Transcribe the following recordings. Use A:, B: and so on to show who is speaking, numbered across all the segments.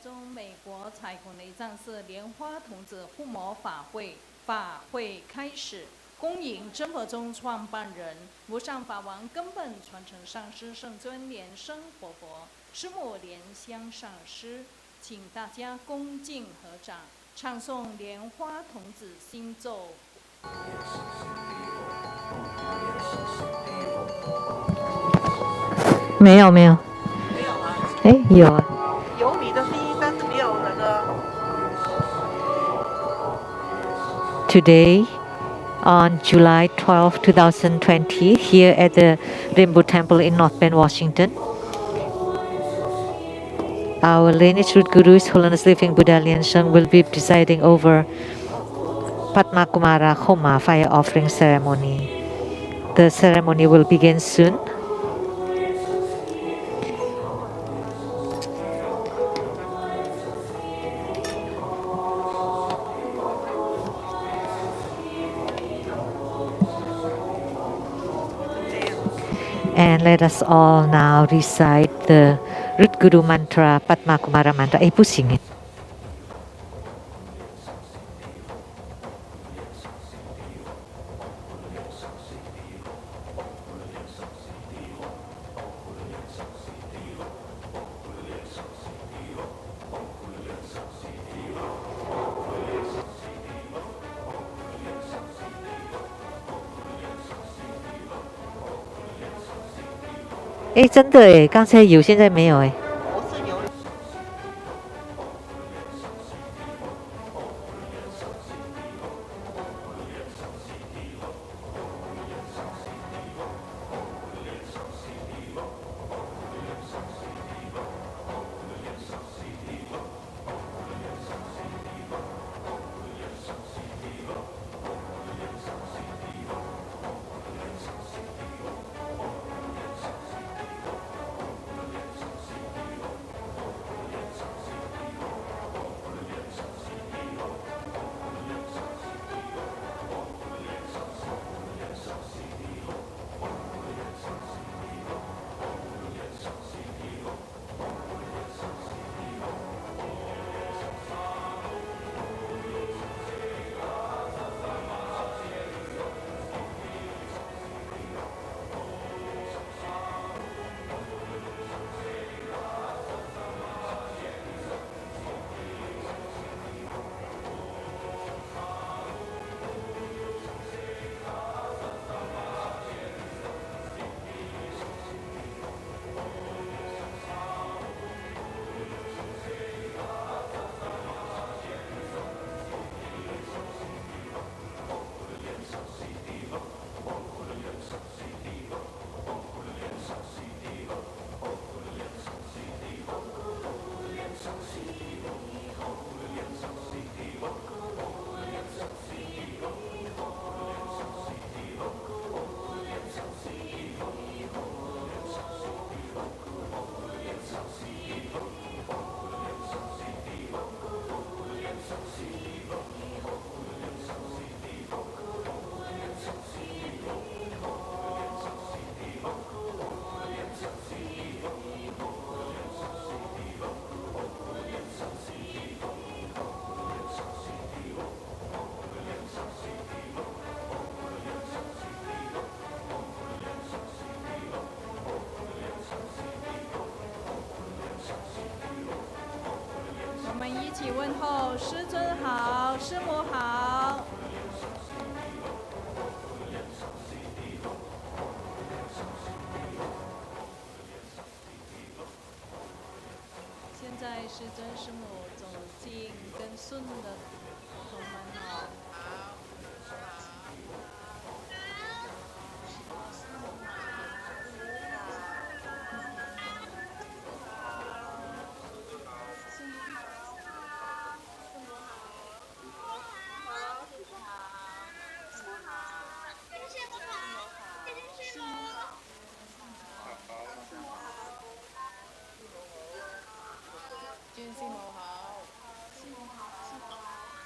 A: 中美国彩虹雷藏寺莲花童子护摩法会开始。恭迎真佛宗创办人无上法王根本传承上师圣尊莲生活佛师母莲香上师，请大家恭敬合掌，唱诵莲花童子心咒。
B: 没有。没有啊？有啊。
C: 有你的声音，但是没有那个。
B: Today, on July 12, 2020, here at the Living Buddha Temple in North Bend, Washington, our lineage root guru, His Holiness Living Buddha Lian-Sheng, will be presiding over Padmakumara Homa fire offering ceremony. The ceremony will begin soon. And let us all now recite the root guru mantra, Padmakumara mantra. 不行耶。真的耶，刚才有，现在没有耶。
A: 我们一起问候师尊好，师母好。现在师尊师母走进跟顺的同门好。
C: 君师母好，师母好，师母好。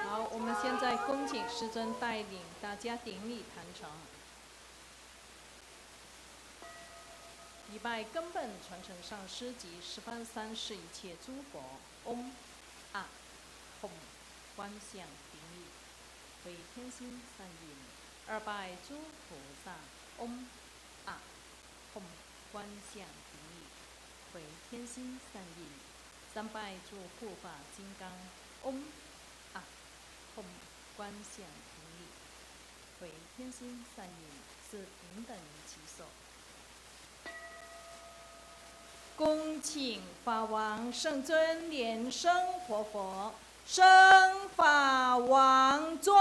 A: 好，我们现在恭请师尊带领大家顶礼坛城，礼拜根本传承上师及十方三世一切诸佛，嗡啊吽，观想顶礼，回天心三印，二拜诸菩萨，嗡啊吽，观想顶礼，回天心三印，三拜诸护法金刚，嗡啊吽，观想顶礼，回天心三印，是平等其手。恭请法王圣尊莲生活佛升法王座。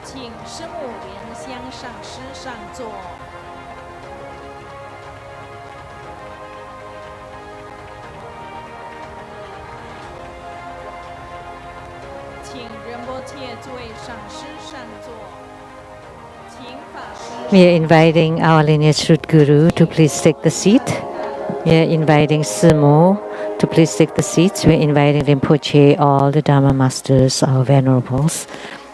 A: 请师母莲香上师上座。请仁波切诸位上师上座。请法师。
B: We are inviting our lineage root guru to please take the seat. We are inviting Simu to please take the seats. We are inviting Rinpoche, all the Dharma masters, our venerables,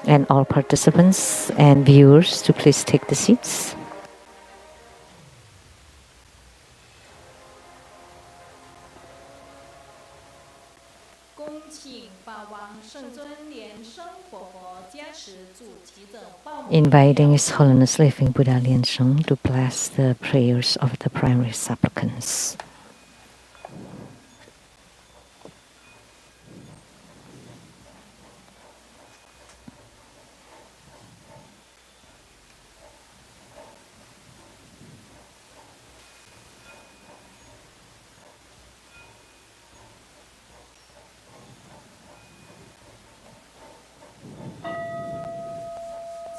B: and all participants and viewers to please take the seats.
A: 恭请法王圣尊莲生活佛加持主祈者报名。
B: Inviting His Holiness Living Buddha Lian-Sheng to bless the prayers of the primary supplicants.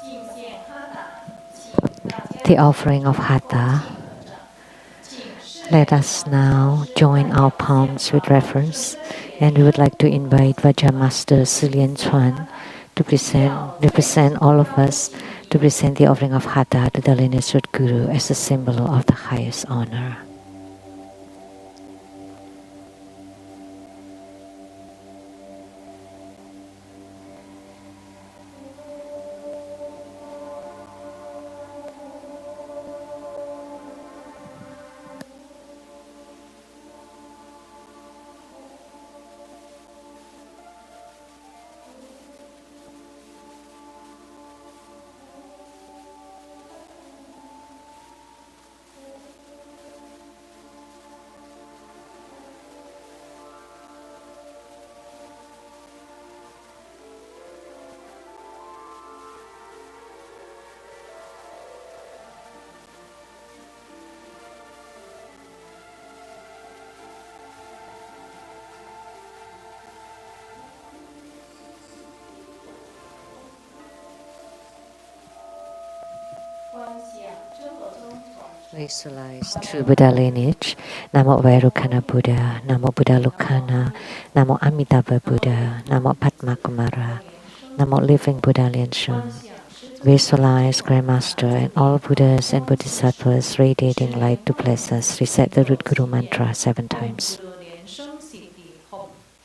A: 敬献哈达，请大家
B: the offering of Hatha, let us now join our palms with reverence, and we would like to invite Vajra Master Lian Chuan to represent all of us to present the offering of Hatha to the lineage Root Guru as a symbol of the highest honor. Visualize true Buddha lineage. Namo Vairukana Buddha, Namo Buddha Lokana, Namo Amitha Buddha, Namo Padmakumara, Namo Living Buddha Lian-Sheng. Visualize Grandmaster and all Buddhas and Bodhisattvas radiating light to bless us. Recite the Root Guru mantra 7 times.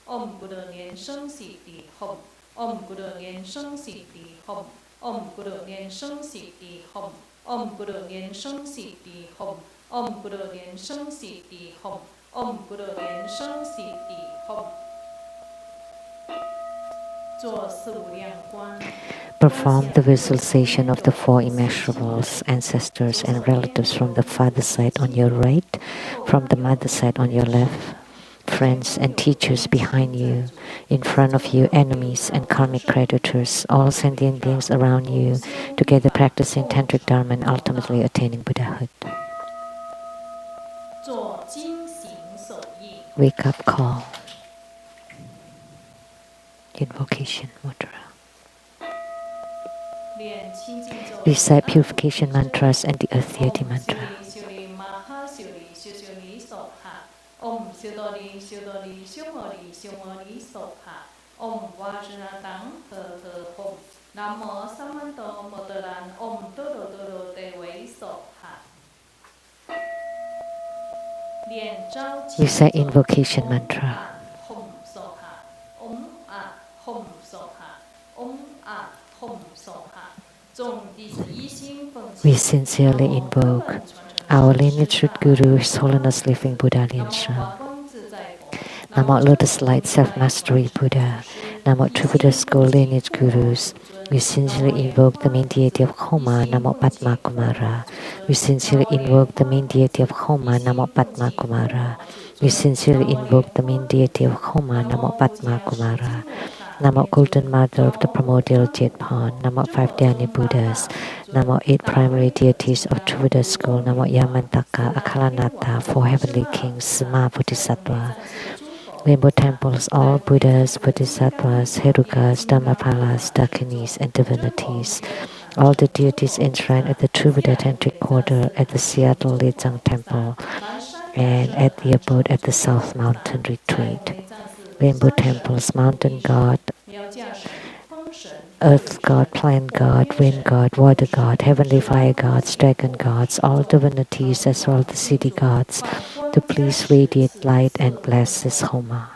A: Om Buddha Lian-Sheng Siddhi Hom. Om Buddha Lian-Sheng Siddhi Hom. Om Buddha Lian-Sheng Siddhi Hom. Om Buddha Lian-Sheng Siddhi Hom. Om Buddha Lian-Sheng Siddhi Hom. Om Buddha Lian-Sheng Siddhi Hom.
B: Perform the visualization of the 4 immeasurables, ancestors and relatives from the father side on your right, from the mother side on your left, friends and teachers behind you, in front of you, enemies and karmic creditors, all sentient beings around you, together practicing tantric dharma and ultimately attaining Buddhahood. Wake up call. Invocation mudra. Recite purification mantras and the earth deity mantra.
A: Om Siodori Siodori Siomori Siomori Sopha. Om Vajradang He Hom. Namo Samanto Modaran Om Dodo Dodo Dewe Sopha.
B: Recite invocation mantra.
A: Hom Sopha. Om A Hom Sopha. Om A Hom Sopha.
B: We sincerely invoke our lineage root Guru, His Holiness Living Buddha Lian-Sheng. Namo Lotus Light Self-Mastery Buddha. Namo True Buddha School Lineage Gurus. We sincerely invoke the main deity of Homa, Namo Padmakumara. We sincerely invoke the main deity of Homa, Namo Padmakumara. We sincerely invoke the main deity of Homa, Namo Padmakumara. Namo Golden Mother of the Primordial Jetpon. Namo 5 Dhyani Buddhas. Namo 8 primary deities of True Buddha School. Namo Yamantaka, Akalanatha, 4 heavenly kings, Sima Bodhisattva. Rainbow temples, all Buddhas, Bodhisattvas, Herukas, Dhammapalas, Dakinis, and divinities. All the deities enshrined at the True Buddha Tantric Quarter, at the Seattle Lechang Temple, and at the abode at the South Mountain Retreat. Rainbow temples, mountain god, earth god, plant god, wind god, water god, heavenly fire gods, dragon gods, all divinities as well as the city gods, to please radiate light and bless this Homa.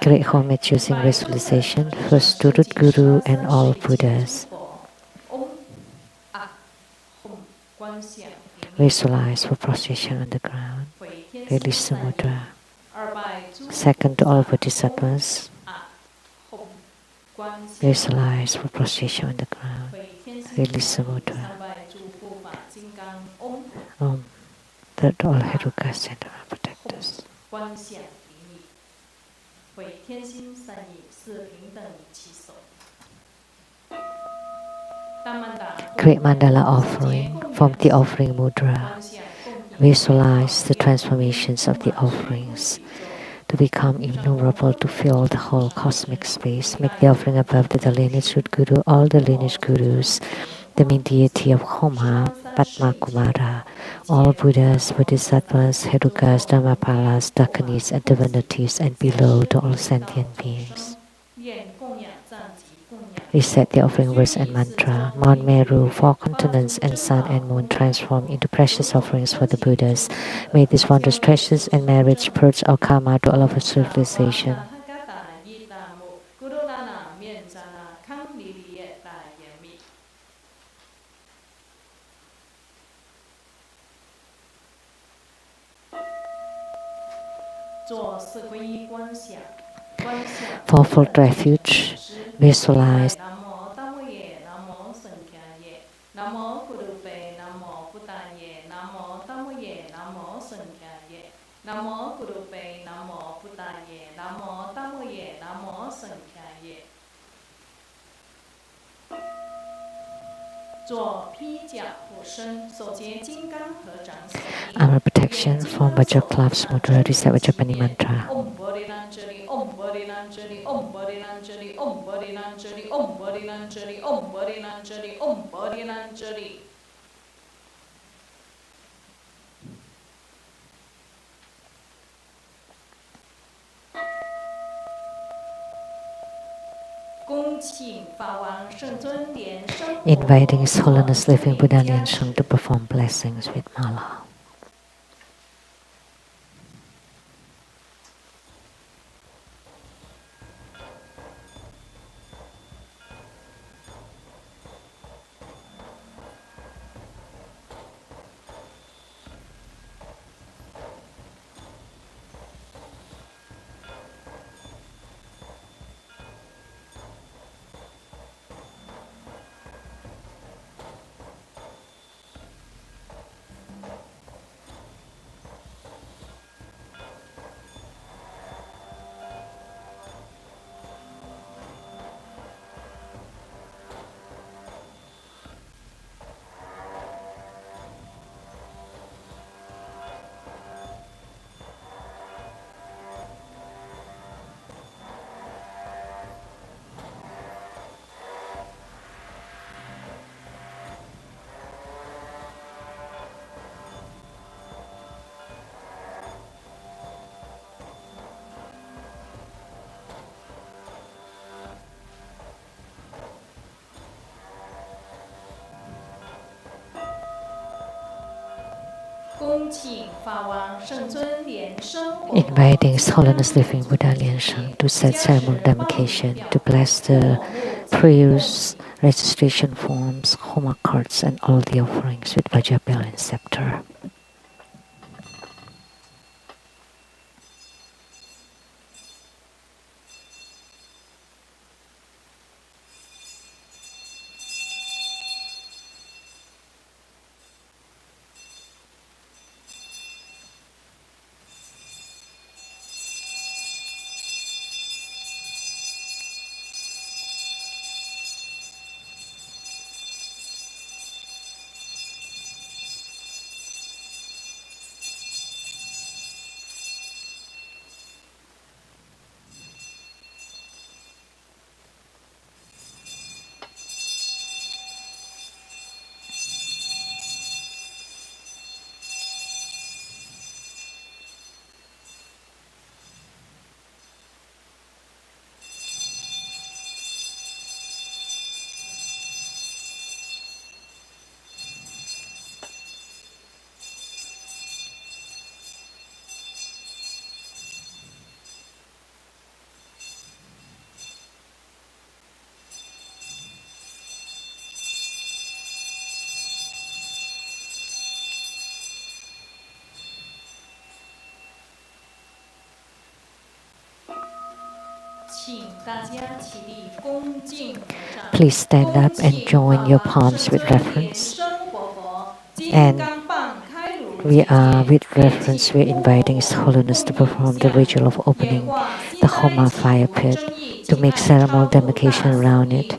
B: Great homage using visualization, first to Root Guru and all Buddhas. Visualize for prostration on the ground. Release the mudra. Second to all Bodhisattvas. Visualize for prostration on the ground. Release the mudra. Third to all Herukas and our protectors. Great mandala offering from the offering mudra. Visualize the transformations of the offerings. to become innumerable, to fill the whole cosmic space. Make the offering above to the lineage root guru, all the lineage gurus, the main deity of Homa, Padmakumara, all Buddhas, Bodhisattvas, Herukas, Dhammapalas, Dakanis, and divinities, and below to all sentient beings. Recite the offering verse and mantra. Mount Meru, four continents, and sun and moon transform into precious offerings for the Buddhas. May these wondrous treasures and merits purge our karma to all of our civilization. For full refuge, visualize our protection from Vajraklaps Mudra. Recite Vajrapani mantra. Inviting His Holiness Living Buddha Lian-Sheng to perform blessings with mala. Inviting His Holiness Living Buddha Lian-Sheng to set ceremonial demarcation, to bless the prayers, registration forms, Homa cards, and all the offerings with Vajra bell and scepter. Please stand up and join your palms with reverence. And with reverence, we're inviting His Holiness to perform the ritual of opening the Homa fire pit, to make ceremonial demarcation around it,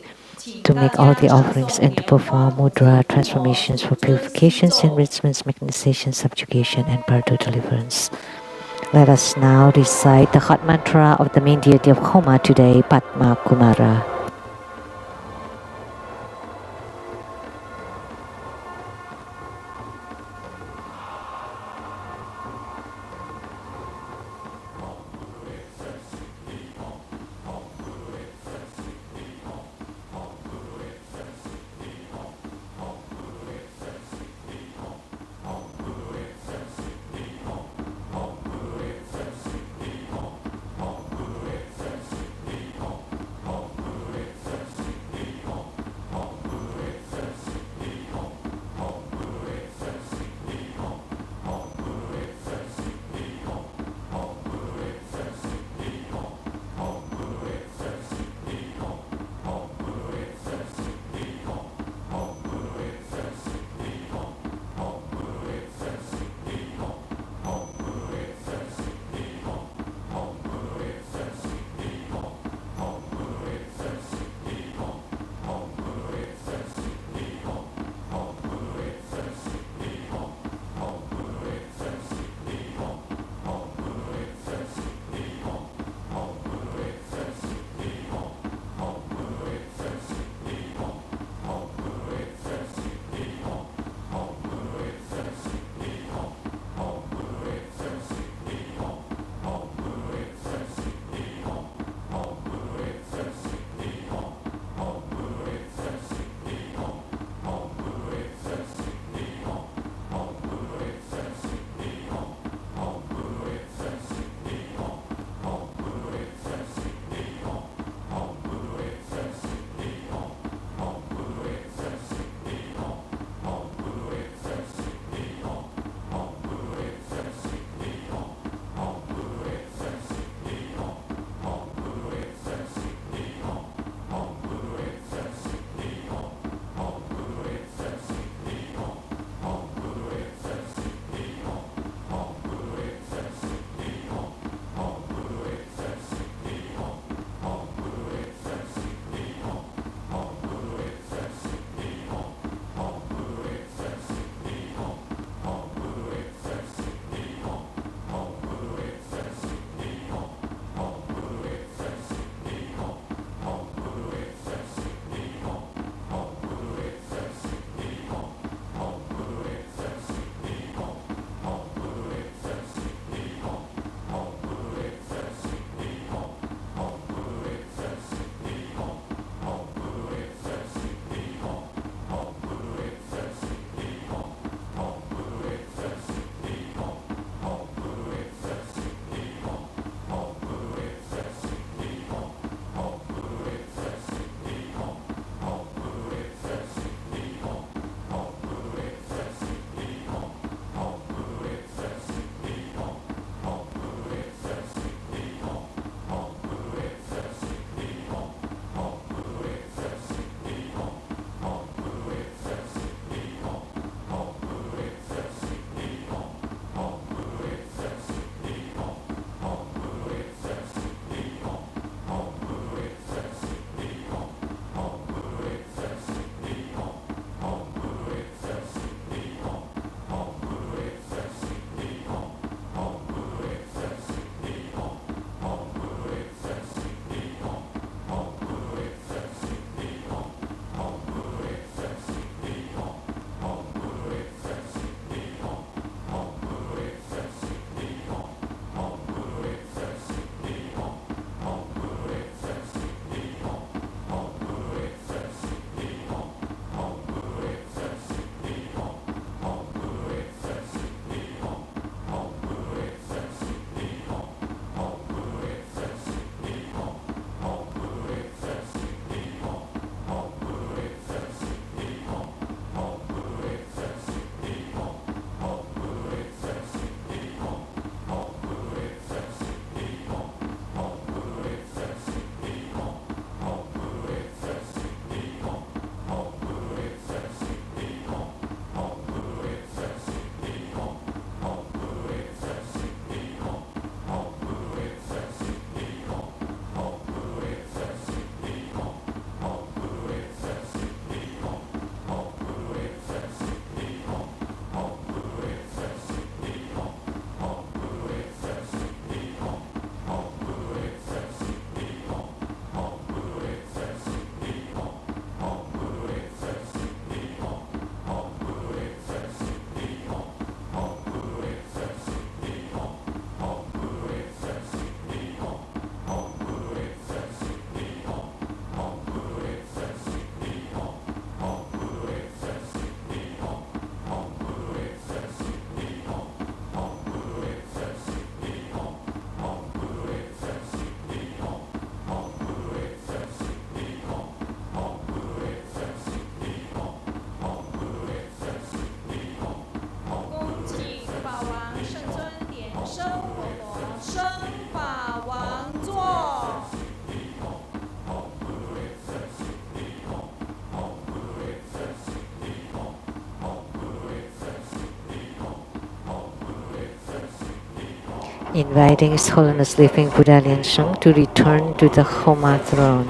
B: to make all the offerings, and to perform mudra transformations for purifications, enrichments, mechanization, subjugation, and birth deliverance. Let us now recite the heart mantra of the main deity of Homa today, Padmakumara. inviting His Holiness Living Buddha Lian-Sheng to return to the Homa throne.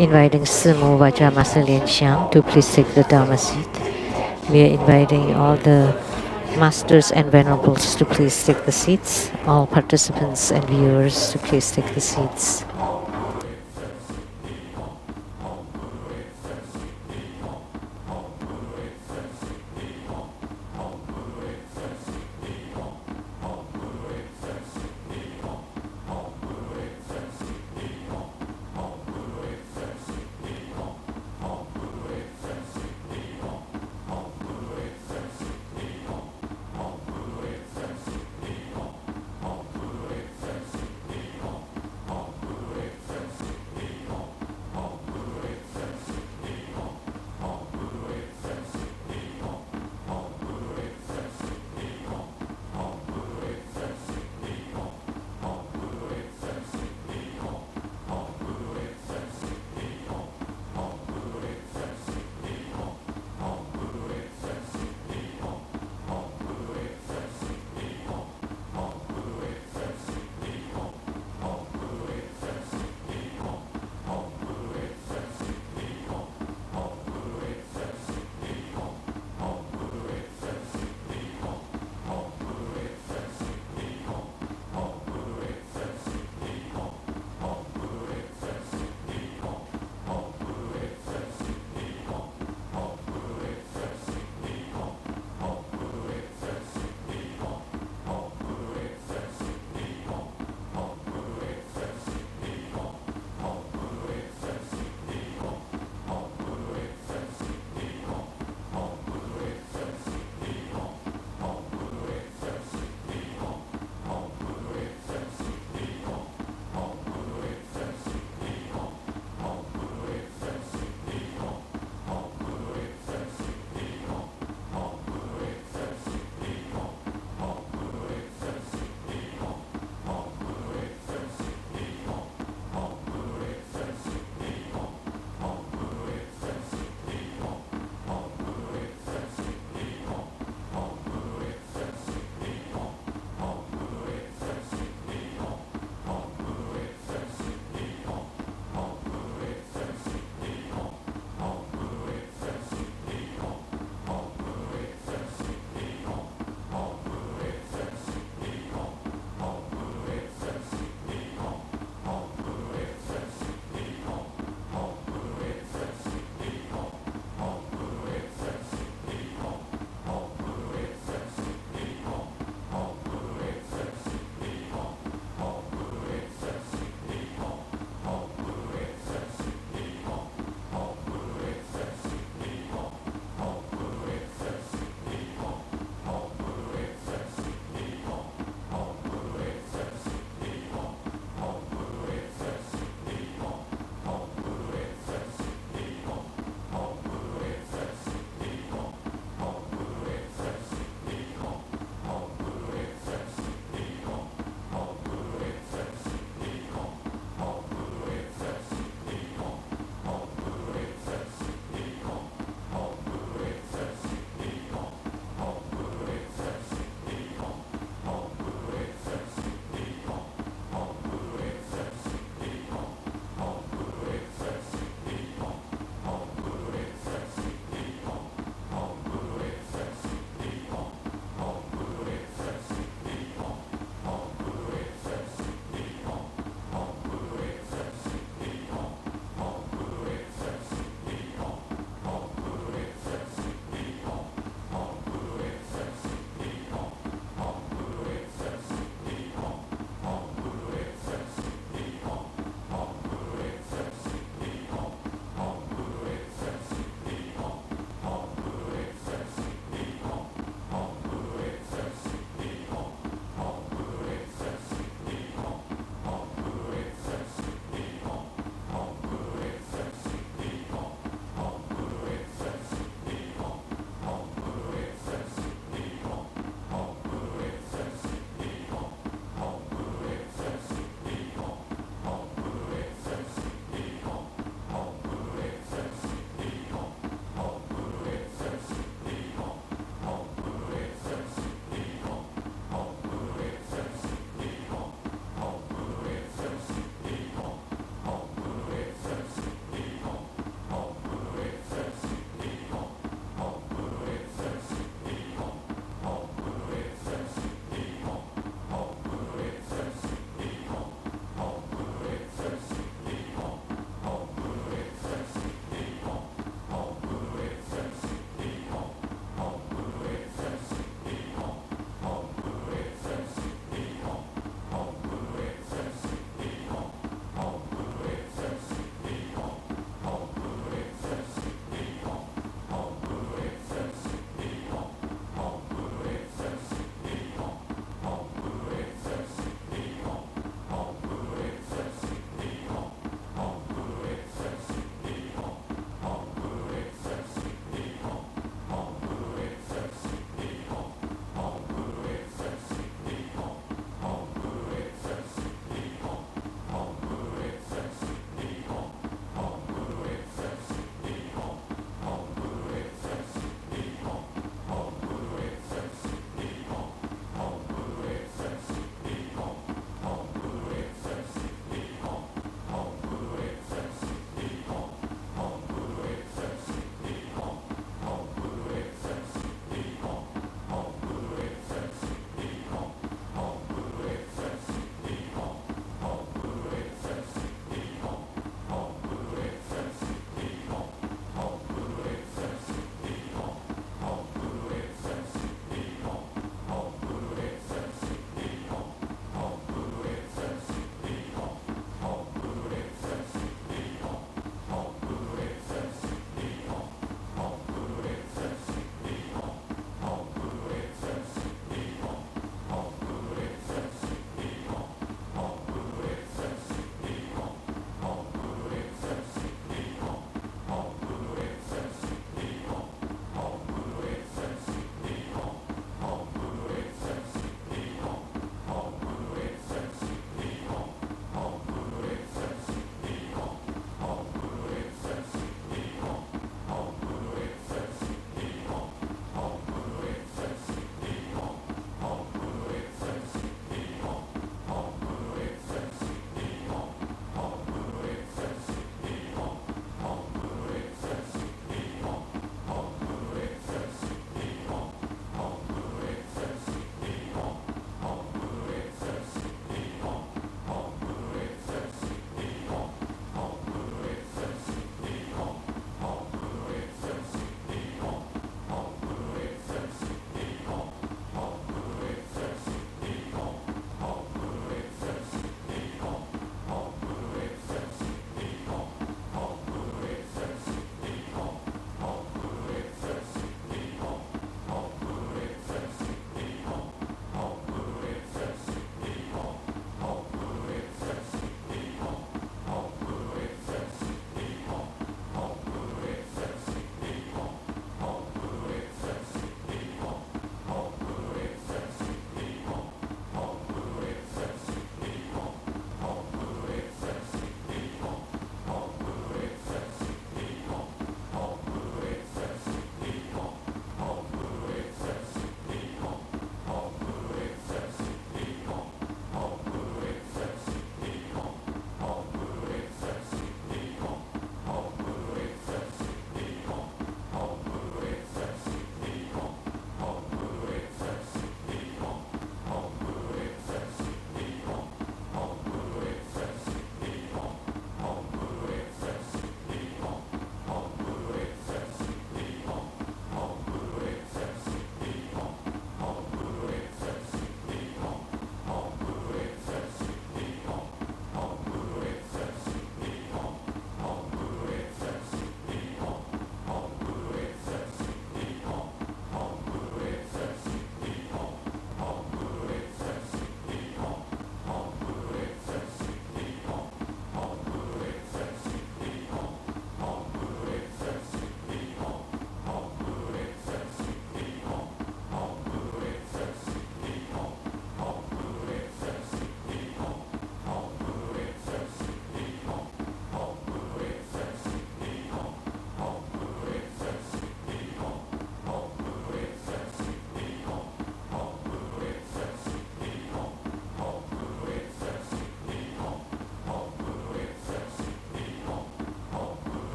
B: Inviting Simu Vajra Master Lian-Sheng to please take the Dharma seat. We are inviting all the masters and venerables to please take the seats. All participants and viewers to please take the seats.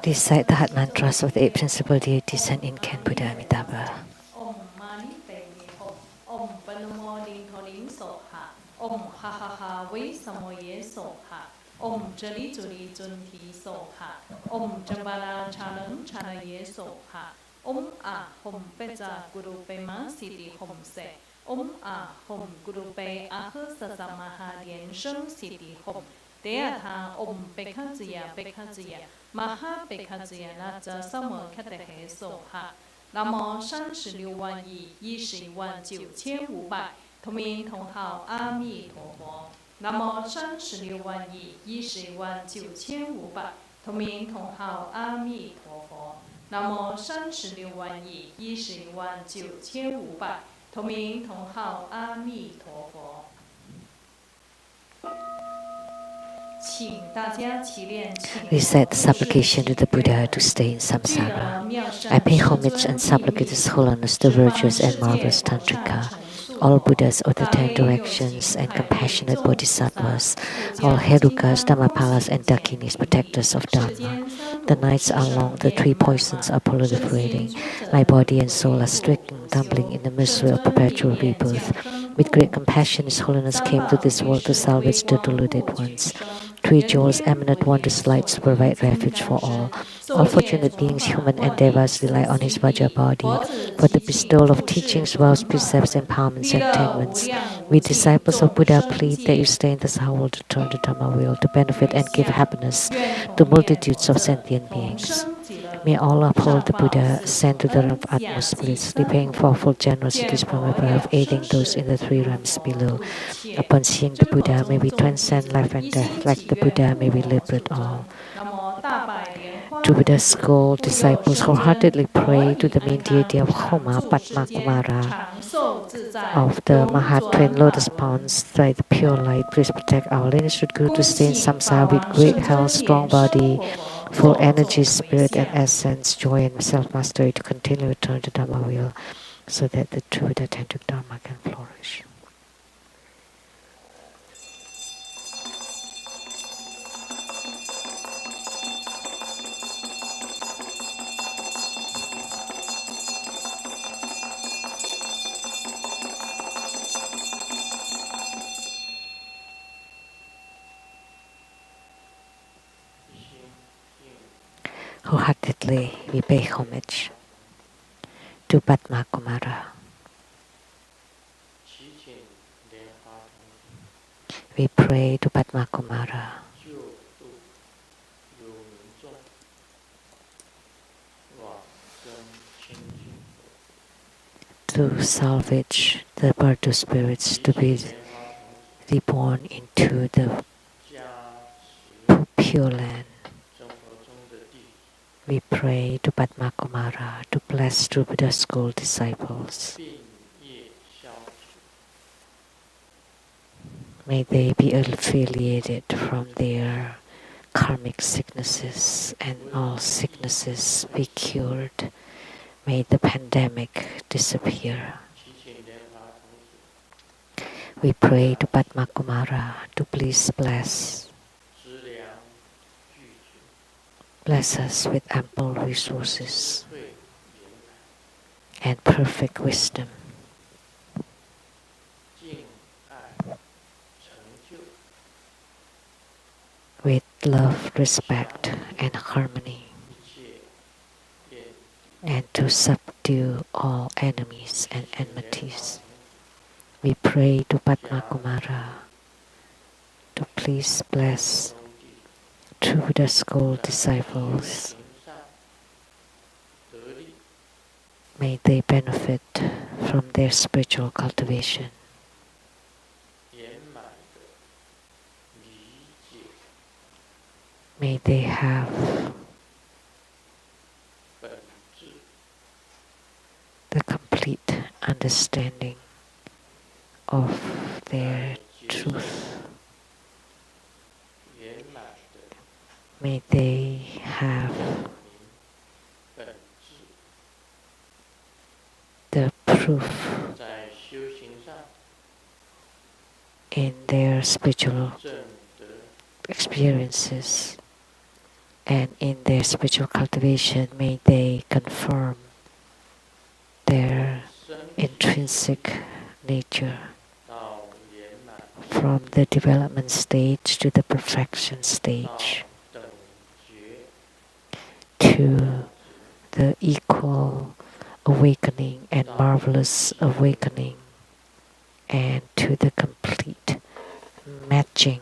B: Recite the heart mantras of the eight principal deities and incarnate Buddha Amitha Buddha.
A: องค์มานิเตมิหกองค์ปนโมลิงทอลิงโสหะองค์ฮาฮาฮาวิสโมเยโสหะองค์จริจุริจุนทีโสหะองค์จัมบาลาชาลังชาลเยโสหะองค์อาหมเปจากุรุเปมาสิติหมเสองค์อาหมกุรุเปอาฮึสสมหาเดียนเชิงสิติหมเตียทาองค์เปขัจยาเปขัจยามหาเปขัจยานาจะสมคตเหโสหะ南无36万亿119,500同名同号阿弥陀佛。南无36万亿119,500同名同号阿弥陀佛。南无36万亿119,500同名同号阿弥陀佛。
B: Recite the supplication to the Buddha to stay in samsara. I pay homage and supplicate His Holiness, the virtuous and marvelous Tantrika, all Buddhas of the 10 directions and compassionate Bodhisattvas, all Herukas, Dhammapalas and Dakinis, protectors of Dharma. The nights are long, the 3 poisons are proliferating. My body and soul are stricken, tumbling in the misery of perpetual rebirth. With great compassion, His Holiness came to this world to salvage the deluded ones. 3 jewels, eminent wondrous lights, to provide refuge for all. All fortunate beings, human and devas, rely on His Vajra body for the bestowal of teachings, vows, precepts, empowerments, and attainments. We disciples of Buddha plead that you stay in this world to turn the Dhamma wheel, to benefit and give happiness to multitudes of sentient beings. May all uphold the Buddha, ascend to the realm of utmost bliss, repaying fourfold generosities from above, aiding those in the 3 realms below. Upon seeing the Buddha, may we transcend life and death. Like the Buddha, may we liberate all. To Buddha's goal, disciples wholeheartedly pray to the main deity of Homa, Padmakumara, of the Mahat Twin Lotus Ponds, by the pure light. Please protect our lineage Guru to stay in samsara with great health, strong body, full energy, spirit and essence, joy and self-mastery to continue to return to Dhamma wheel so that the true authentic Dharma can flourish. Wholeheartedly we pay homage to Padmakumara. We pray to Padmakumara to salvage the Bardo spirits to be reborn into the pure land. We pray to Padmakumara to bless true Buddha school disciples. May they be affiliated from their karmic sicknesses and all sicknesses be cured. May the pandemic disappear. We pray to Padmakumara to please bless us with ample resources and perfect wisdom. With love, respect, and harmony, and to subdue all enemies and enmities. We pray to Padmakumara to please bless true Buddha school disciples. May they benefit from their spiritual cultivation. May they have the complete understanding of their truth. May they have the proof in their spiritual experiences and in their spiritual cultivation may they confirm their intrinsic nature from the development stage to the perfection stage to the equal awakening and marvelous awakening and to the complete matching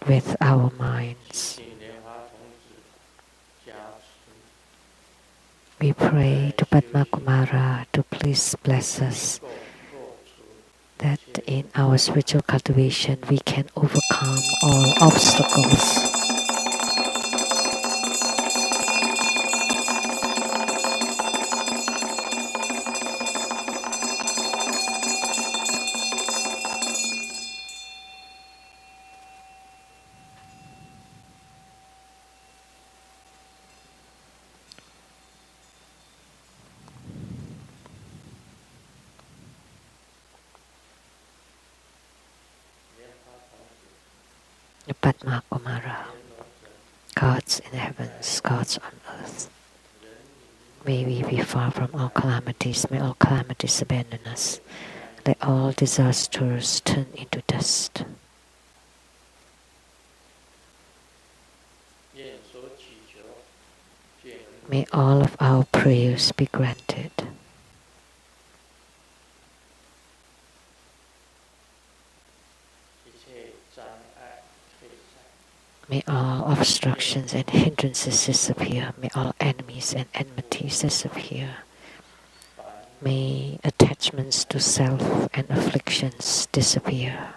B: with our minds. We pray to Padmakumara to please bless us that in our spiritual cultivation we can overcome all obstacles. Padmakumara, gods in the heavens, gods on earth, may we be far from all calamities, may all calamities abandon us, let all disasters turn into dust. May all of our prayers be granted. May all obstructions and hindrances disappear. May all enemies and enmities disappear. May attachments to self and afflictions disappear.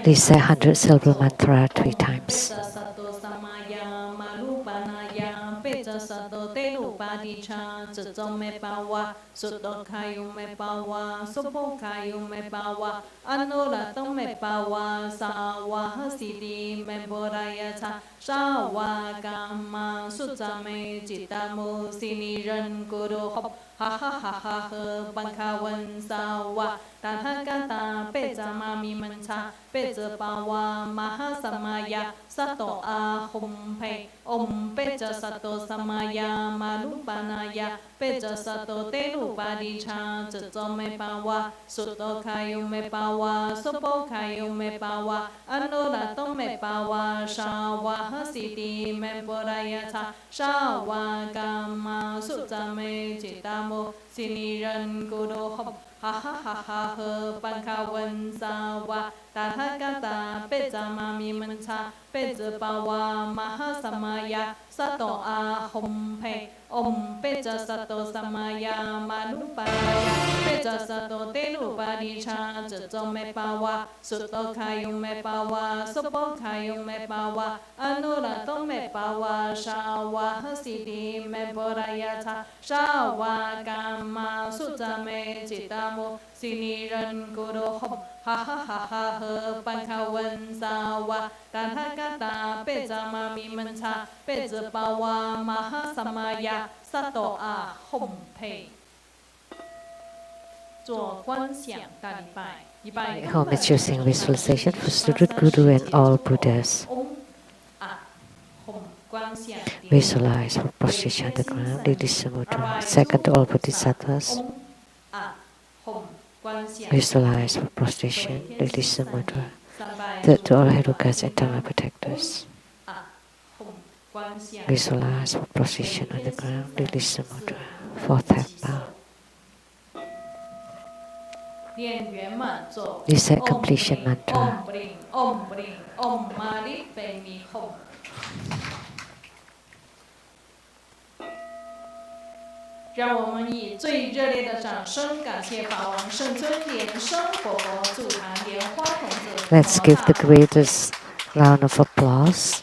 B: Please say 100 syllable mantra 3 times.
A: Ha ha ha ha ha ban kha wan sa wa ta tha ka ta pe za ma mi man cha pe za pa wa ma ha sa ma ya sa to a hum pe om pe za sa to sa ma ya ma lu pa na ya pe za sa to te lu pa di cha za zo me pa wa su to kha yu me pa wa su po kha yu me pa wa ano la to me pa wa sha wa ha si ti me po ra ya cha sha wa ka ma su za me ji ta mô xin ni rân cô đô hông ha ha ha ha hơ ban kha wen sa wa ta tha ka ta pe za ma mi man cha pe za pa wa ma ha sa ma ya sa to a hom pe om pe za sa to sa ma ya ma lu pa ya pe za sa to te lu pa di cha za zo me pa wa su to kha yu me pa wa su po kha yu me pa wa anu la to me pa wa sha wa ha si di me po ra ya cha sha wa ka ma su za me ji ta mô xin ni rân cô đô hông ha ha ha ha hơ ban kha wen sa wa ta tha ka ta pe za ma mi man cha pe za pa wa ma ha sa ma ya sa to a hom pe 做观想大礼拜，礼拜
B: Home is choosing visualization for Student Guru and all Buddhas. Visualize for prostration on the ground, release mudra. Second to all Bodhisattvas. Visualize for prostration, release mudra. Third to all Herukas and Dhamma protectors. Visualize for prostration on the ground, release mudra. Fourth half bow. Recite completion mantra.
A: Om Bring Om Mari Pe Mi Hom. 让我们以最热烈的掌声感谢法王圣尊莲生活佛助坛莲花童子。
B: Let's give the greatest round of applause.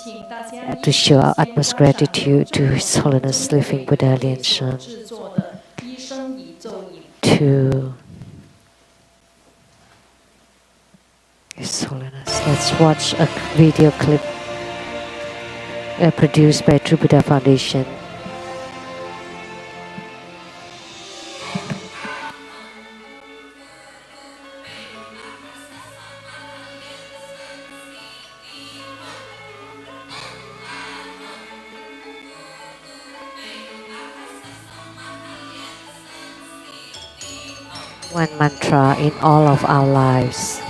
A: 请大家
B: to show our utmost gratitude to His Holiness Living Buddha Lian-Sheng, to His Holiness. Let's watch a video clip produced by True Buddha Foundation. One mantra in all of our lives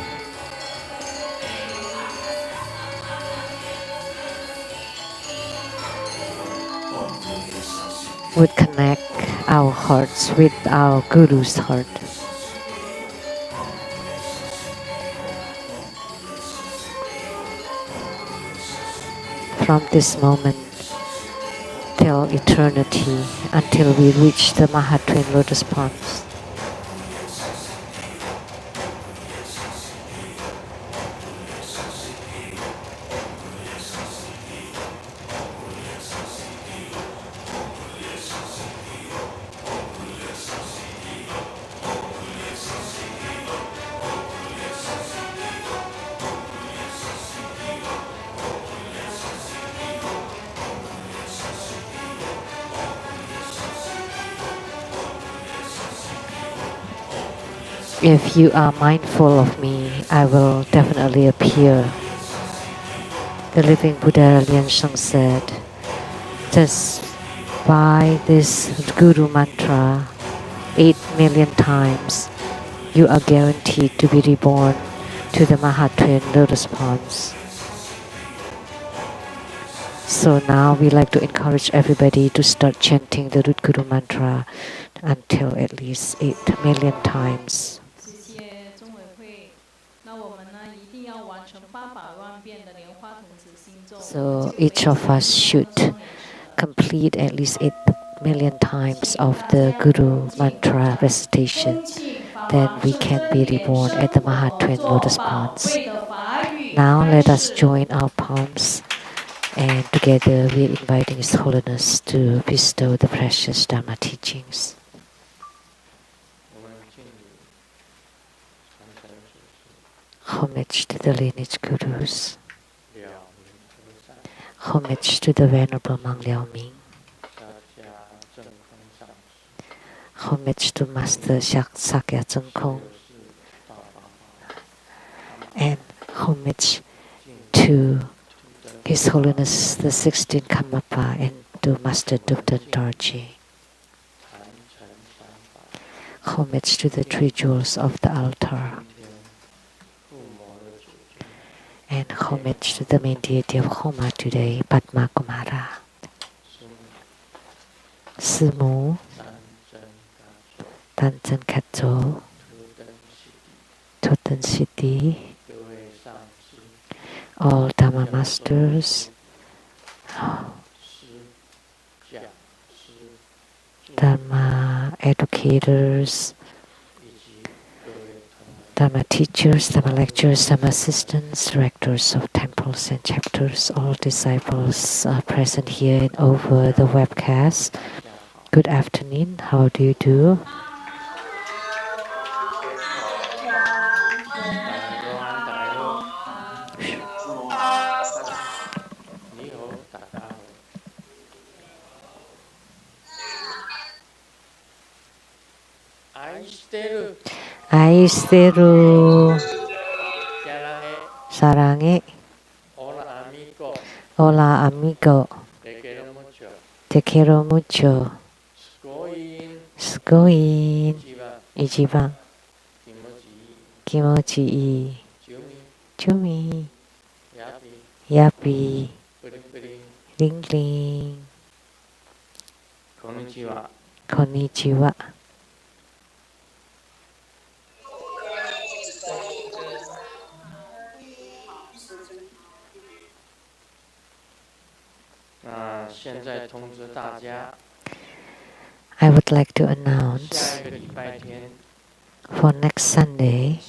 B: would connect our hearts with our Guru's heart. From this moment till eternity, until we reach the Mahatwin Lotus Ponds. If you are mindful of me, I will definitely appear. The Living Buddha Lian-Sheng said, just by this Guru mantra 8 million times, you are guaranteed to be reborn to the Mahatwin Lotus Ponds. So now we like to encourage everybody to start chanting the Root Guru mantra until at least 8 million times. So each of us should complete at least 8 million times of the Guru mantra recitation. Then we can be reborn at the Mahatwin Lotus Ponds. Now let us join our palms, and together we are inviting His Holiness to bestow the precious Dharma teachings. Homage to the lineage Gurus. Homage to the Venerable Monk Liao Ming. Homage to Master Sakya Zeng Kong. And homage to His Holiness the 16th Karmapa and to Master Dupten Dorji. Homage to the 3 jewels of the altar. And homage to the main deity of Homa today, Padmakumara. Sư Mu, Tan Chân Khat Cho, Toten Siddhi, all Dharma Masters, Dharma educators, Dharma teachers, Dharma lecturers, Dharma assistants, directors of temples and chapters, all disciples are present here and over the webcast. Good afternoon, how do you do? Aisteru Sarange. Hola amigo. Te quiero mucho. Sugoin. Ichiban. Kimochi ii. Chumi. Yappy. Ling ling. Konnichiwa. I would like to announce for next Sunday,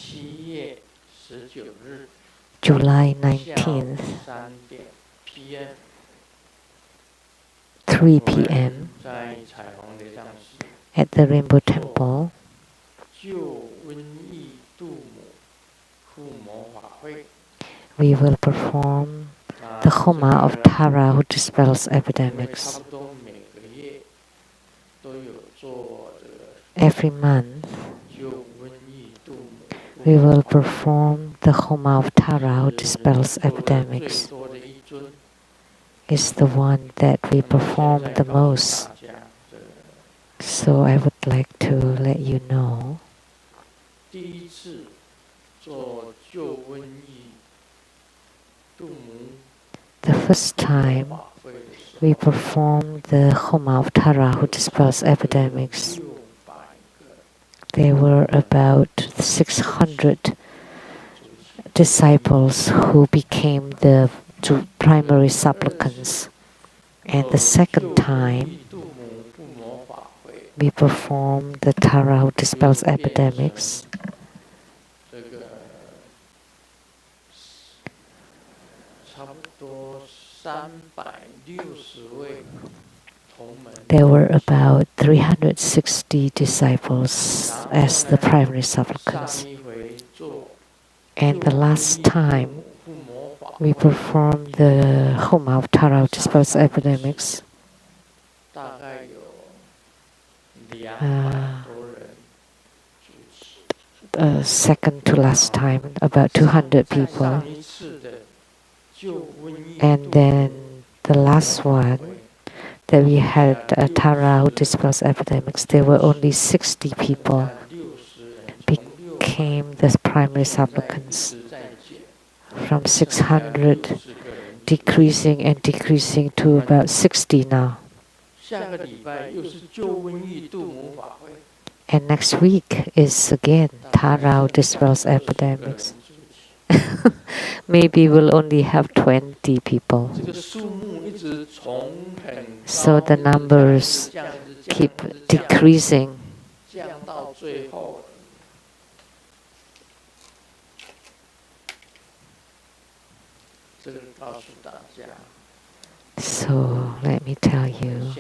B: July 19th, 3 p.m. at the Rainbow Temple. We will perform the Homa of Tara who dispels epidemics. Every month, we will perform the Homa of Tara who dispels epidemics. It's the one that we perform the most. So I would like to let you know. The first time we performed the Homa of Tara who dispels epidemics, there were about 600 disciples who became the primary supplicants. And the second time we performed the Tara who dispels epidemics, there were about 360 disciples as the primary supplicants. And the last time we performed the Homa of Tara who dispels epidemics, second to last time, about 200 people. And then the last one that we had Tara who dispels epidemics, there were only 60 people became the primary supplicants, from 600 decreasing and decreasing to about 60 now. And next week is again Tara who dispels epidemics. Maybe we'll only have 20 people. So the numbers keep decreasing. So let me tell you.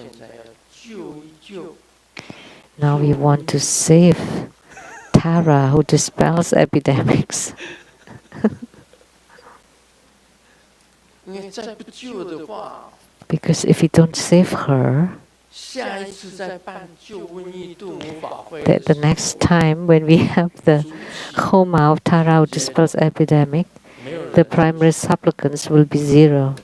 B: Now we want to save Tara who dispels epidemics. Because if we don't save her, that the next time when we have the Homa of Tara who dispels epidemic, the primary supplicants will be 0.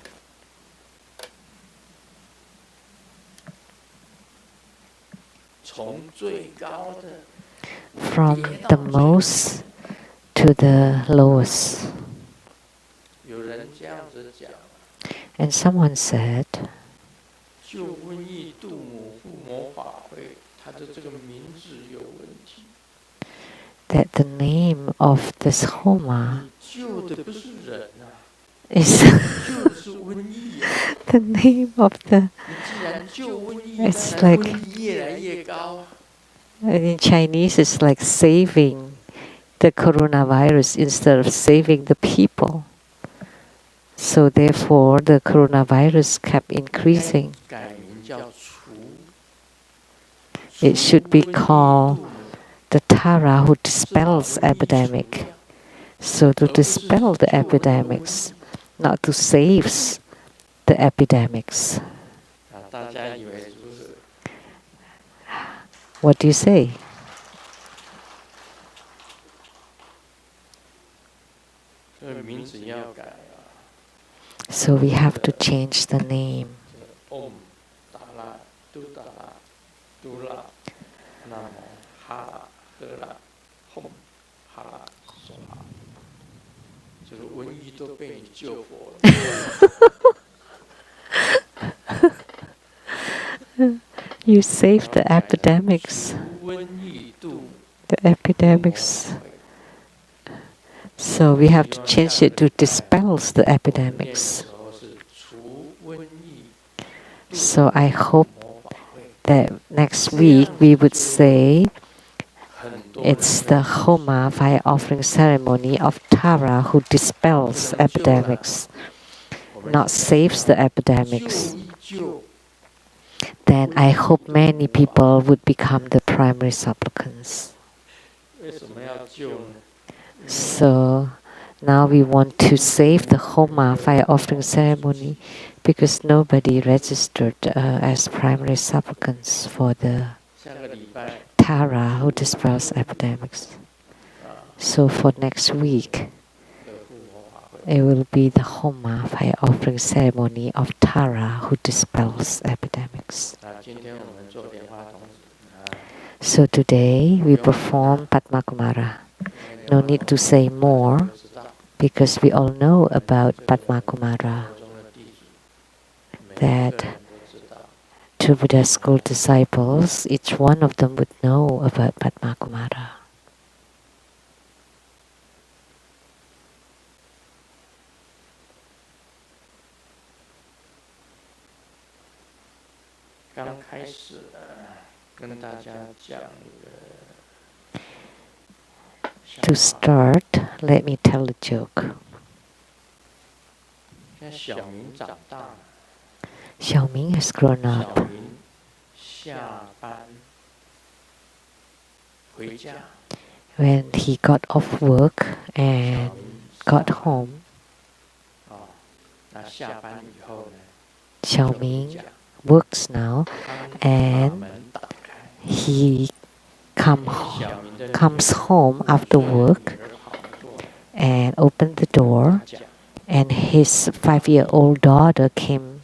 B: From the most to the lowest. And someone said, that the name of this Homa is the name of the. It's like in Chinese, it's like saving the coronavirus instead of saving the people. So therefore, the coronavirus kept increasing. It should be called the Tara who dispels epidemic. So to dispel the epidemics, not to save the epidemics. What do you say? So we have to change the name. You saved the epidemics. The epidemics. So we have to change it to dispels the epidemics. So I hope that next week we would say it's the Homa fire offering ceremony of Tara who dispels epidemics, not saves the epidemics. then I hope many people would become the primary supplicants. So now we want to save the Homa fire offering ceremony because nobody registered as primary supplicants for the Tara who dispels epidemics. So for next week, it will be the Homa fire offering ceremony of Tara who dispels epidemics. So today we perform Padmakumara. No need to say more because we all know about Padmakumara. That to Buddha school disciples, each one of them would know about Padmakumara. To start, let me tell a joke. Xiaoming has grown up. When he got off work and got home, Xiaoming works now and he comes home after work and opened the door, and his 5-year-old daughter came,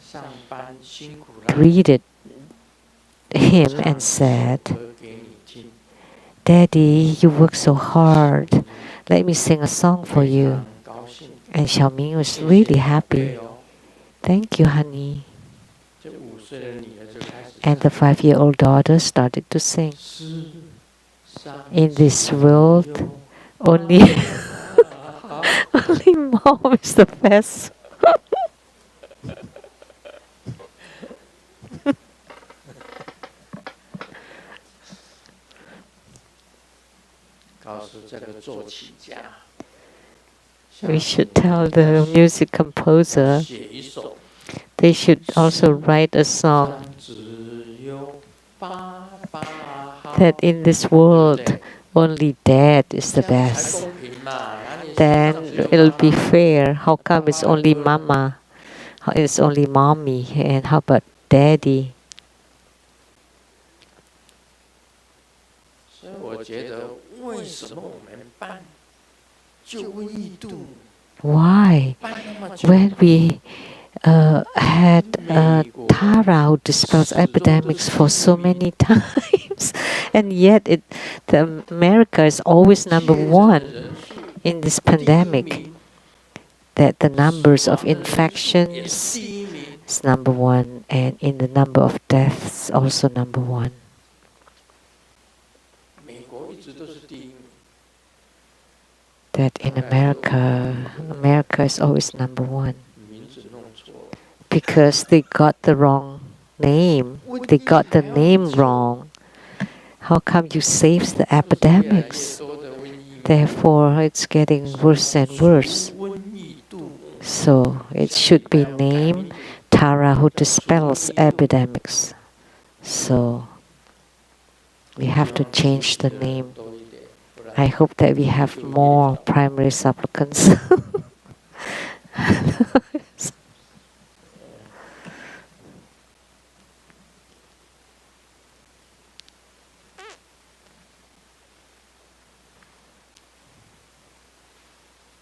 B: greeted him and said, "Daddy, you work so hard. Let me sing a song for you." And Xiaoming was really happy. "Thank you, honey." And the 5-year-old daughter started to sing. In this world, only only mom is the best. We should tell the music composer they should also write a song that in this world only dad is the best. Then it'll be fair. How come it's only mama? It's only mommy, and how about daddy? Why? When we had Tara who dispels epidemics for so many times, and yet America is always number one in this pandemic. That the numbers of infections is number one, and in the number of deaths also number one. That in America is always number one. Because they got the wrong name. They got the name wrong. How come you saved the epidemics? Therefore, it's getting worse and worse. So it should be named Tara who dispels epidemics. So we have to change the name. I hope that we have more primary supplicants.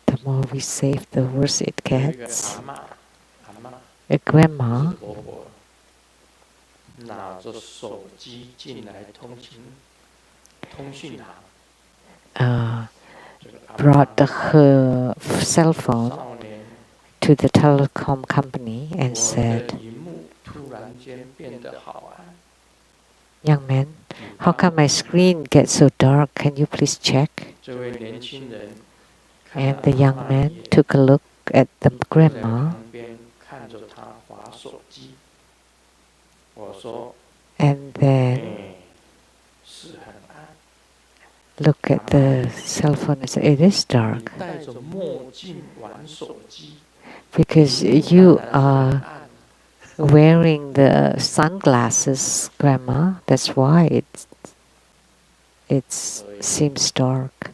B: The more we save, the worse it gets. A grandma brought her cell phone to the telecom company and said, "Young man, how come my screen gets so dark? Can you please check?" And the young man took a look at the grandma and then look at the cell phone and say, "It is dark." Because you are wearing the sunglasses, Grandma. That's why it seems dark.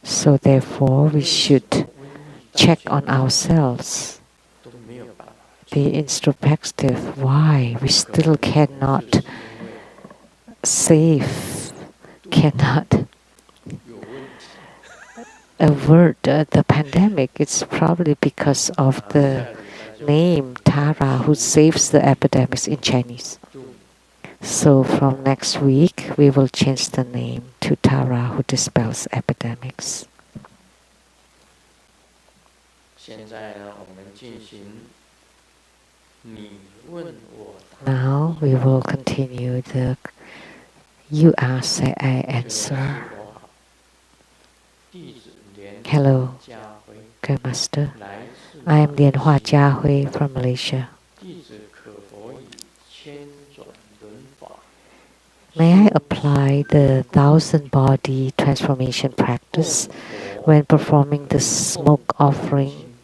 B: So therefore, we should check on ourselves. Be introspective. Why we still cannot avert the pandemic? It's probably because of the name Tara, who saves the epidemics in Chinese. So from next week, we will change the name to Tara, who dispels epidemics. Now we will continue the you ask, I answer. Hello, Grandmaster. I am Lian-Hua Jiahui from Malaysia. May I apply the 1,000-body transformation practice when performing the smoke offering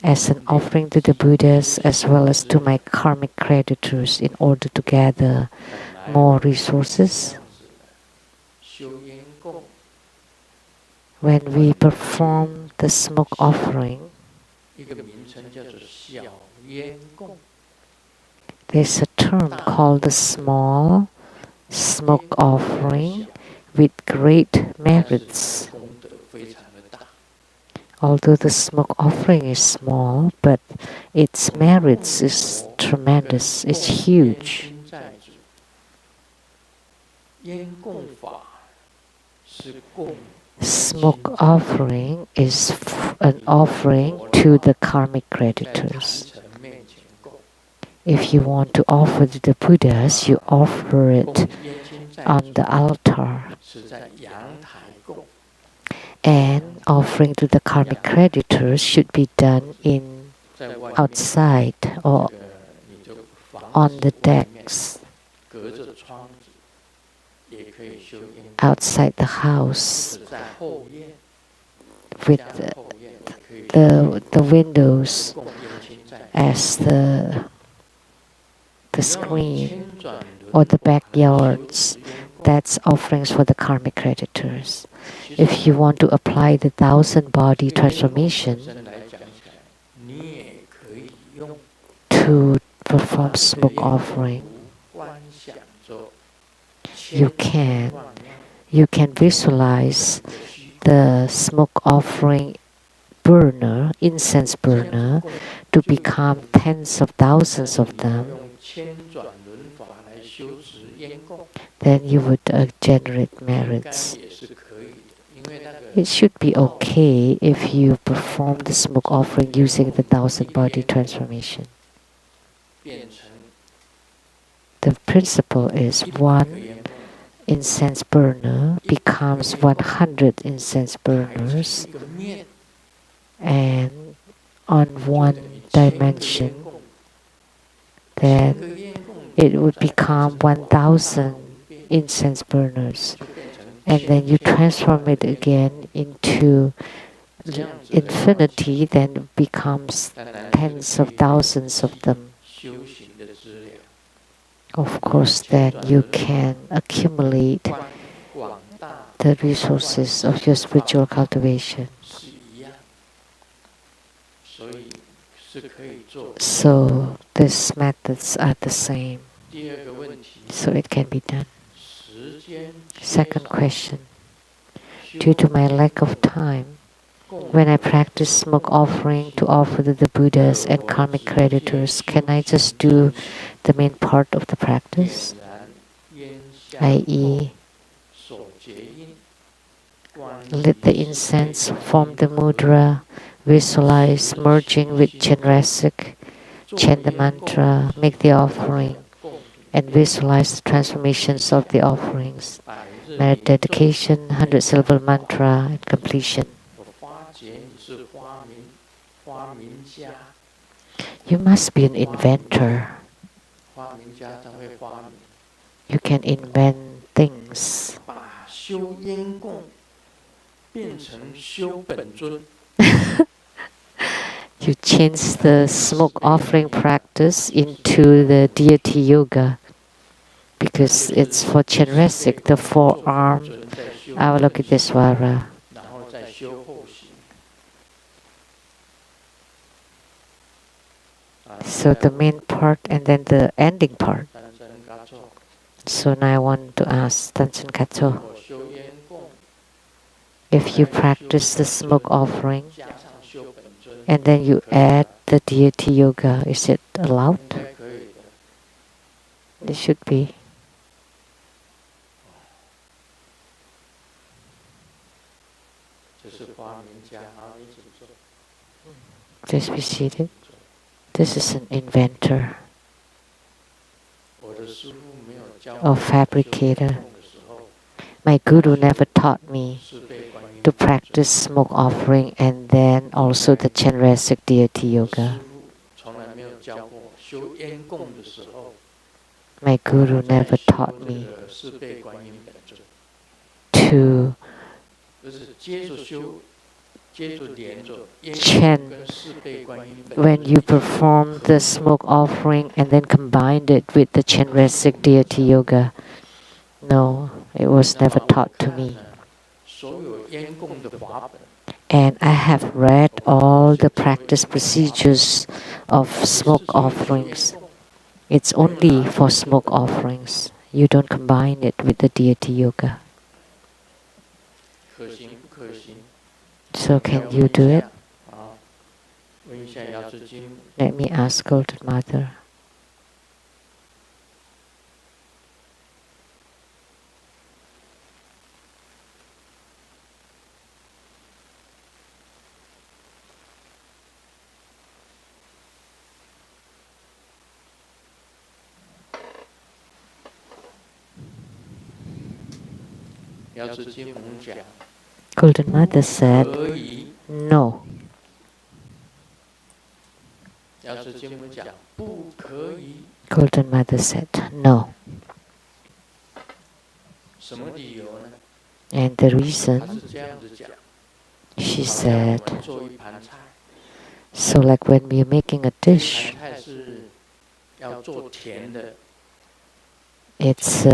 B: as an offering to the Buddhas as well as to my karmic creditors in order to gather more resources? When we perform the smoke offering, there's a term called the small smoke offering with great merits. Although the smoke offering is small, but its merits is tremendous, it's huge. Smoke offering is an offering to the karmic creditors. If you want to offer to the Buddhas, you offer it on the altar. And offering to the karmic creditors should be done outside or on the decks, outside the house, with the windows as the screen, or the backyards. That's offerings for the karmic creditors. If you want to apply the 1,000-body transformation to perform smoke offering, you can visualize the smoke offering burner, incense burner, to become tens of thousands of them. Then you would generate merits. It should be okay if you perform the smoke offering using the 1,000-body transformation. The principle is one incense burner becomes 100 incense burners, and on one dimension, then it would become 1,000 incense burners. And then you transform it again into infinity, then it becomes tens of thousands of them. Of course, then you can accumulate the resources of your spiritual cultivation. So these methods are the same. So it can be done. Second question. Due to my lack of time, when I practice smoke offering to offer to the Buddhas and karmic creditors, can I just do the main part of the practice? I.e., lit the incense, form the mudra, visualize merging with Chenresic, chant the mantra, make the offering, and visualize the transformations of the offerings. Merit dedication, 100-syllable mantra, and completion. You must be an inventor. You can invent things. You you change the smoke offering practice into the deity yoga because it's for Chenrezig, the forearm Avalokitesvara. So the main part and then the ending part. So now I want to ask Tanchen Kato, if you practice the smoke offering and then you add the deity yoga, is it allowed? It should be. Just be seated. This is an inventor or fabricator. My guru never taught me to practice smoke offering and then also the Chenrezig deity yoga. My guru never taught me to chant when you perform the smoke offering and then combine it with the Chenrezig deity yoga. No, it was never taught to me. And I have read all the practice procedures of smoke offerings. It's only for smoke offerings. You don't combine it with the deity yoga. So can you do it? Let me ask Golden Mother. Golden Mother said, no. Golden Mother said, no. And the reason, she said, so like when we're making a dish, it's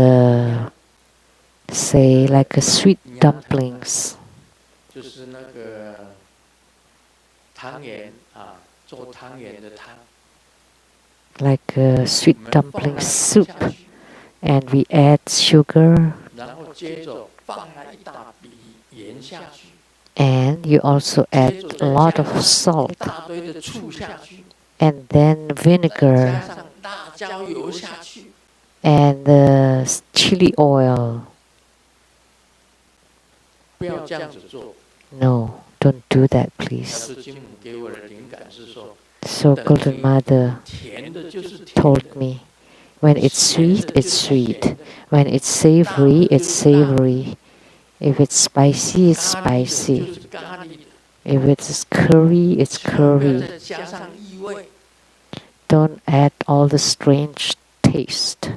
B: say like a sweet dumplings. Like a sweet dumpling soup, and we add sugar, and you also add a lot of salt, and then vinegar, and the chili oil. No, don't do that, please. So Golden Mother told me, when it's sweet, it's sweet. When it's savory, it's savory. If it's spicy, it's spicy. If it's curry, it's curry. Don't add all the strange taste.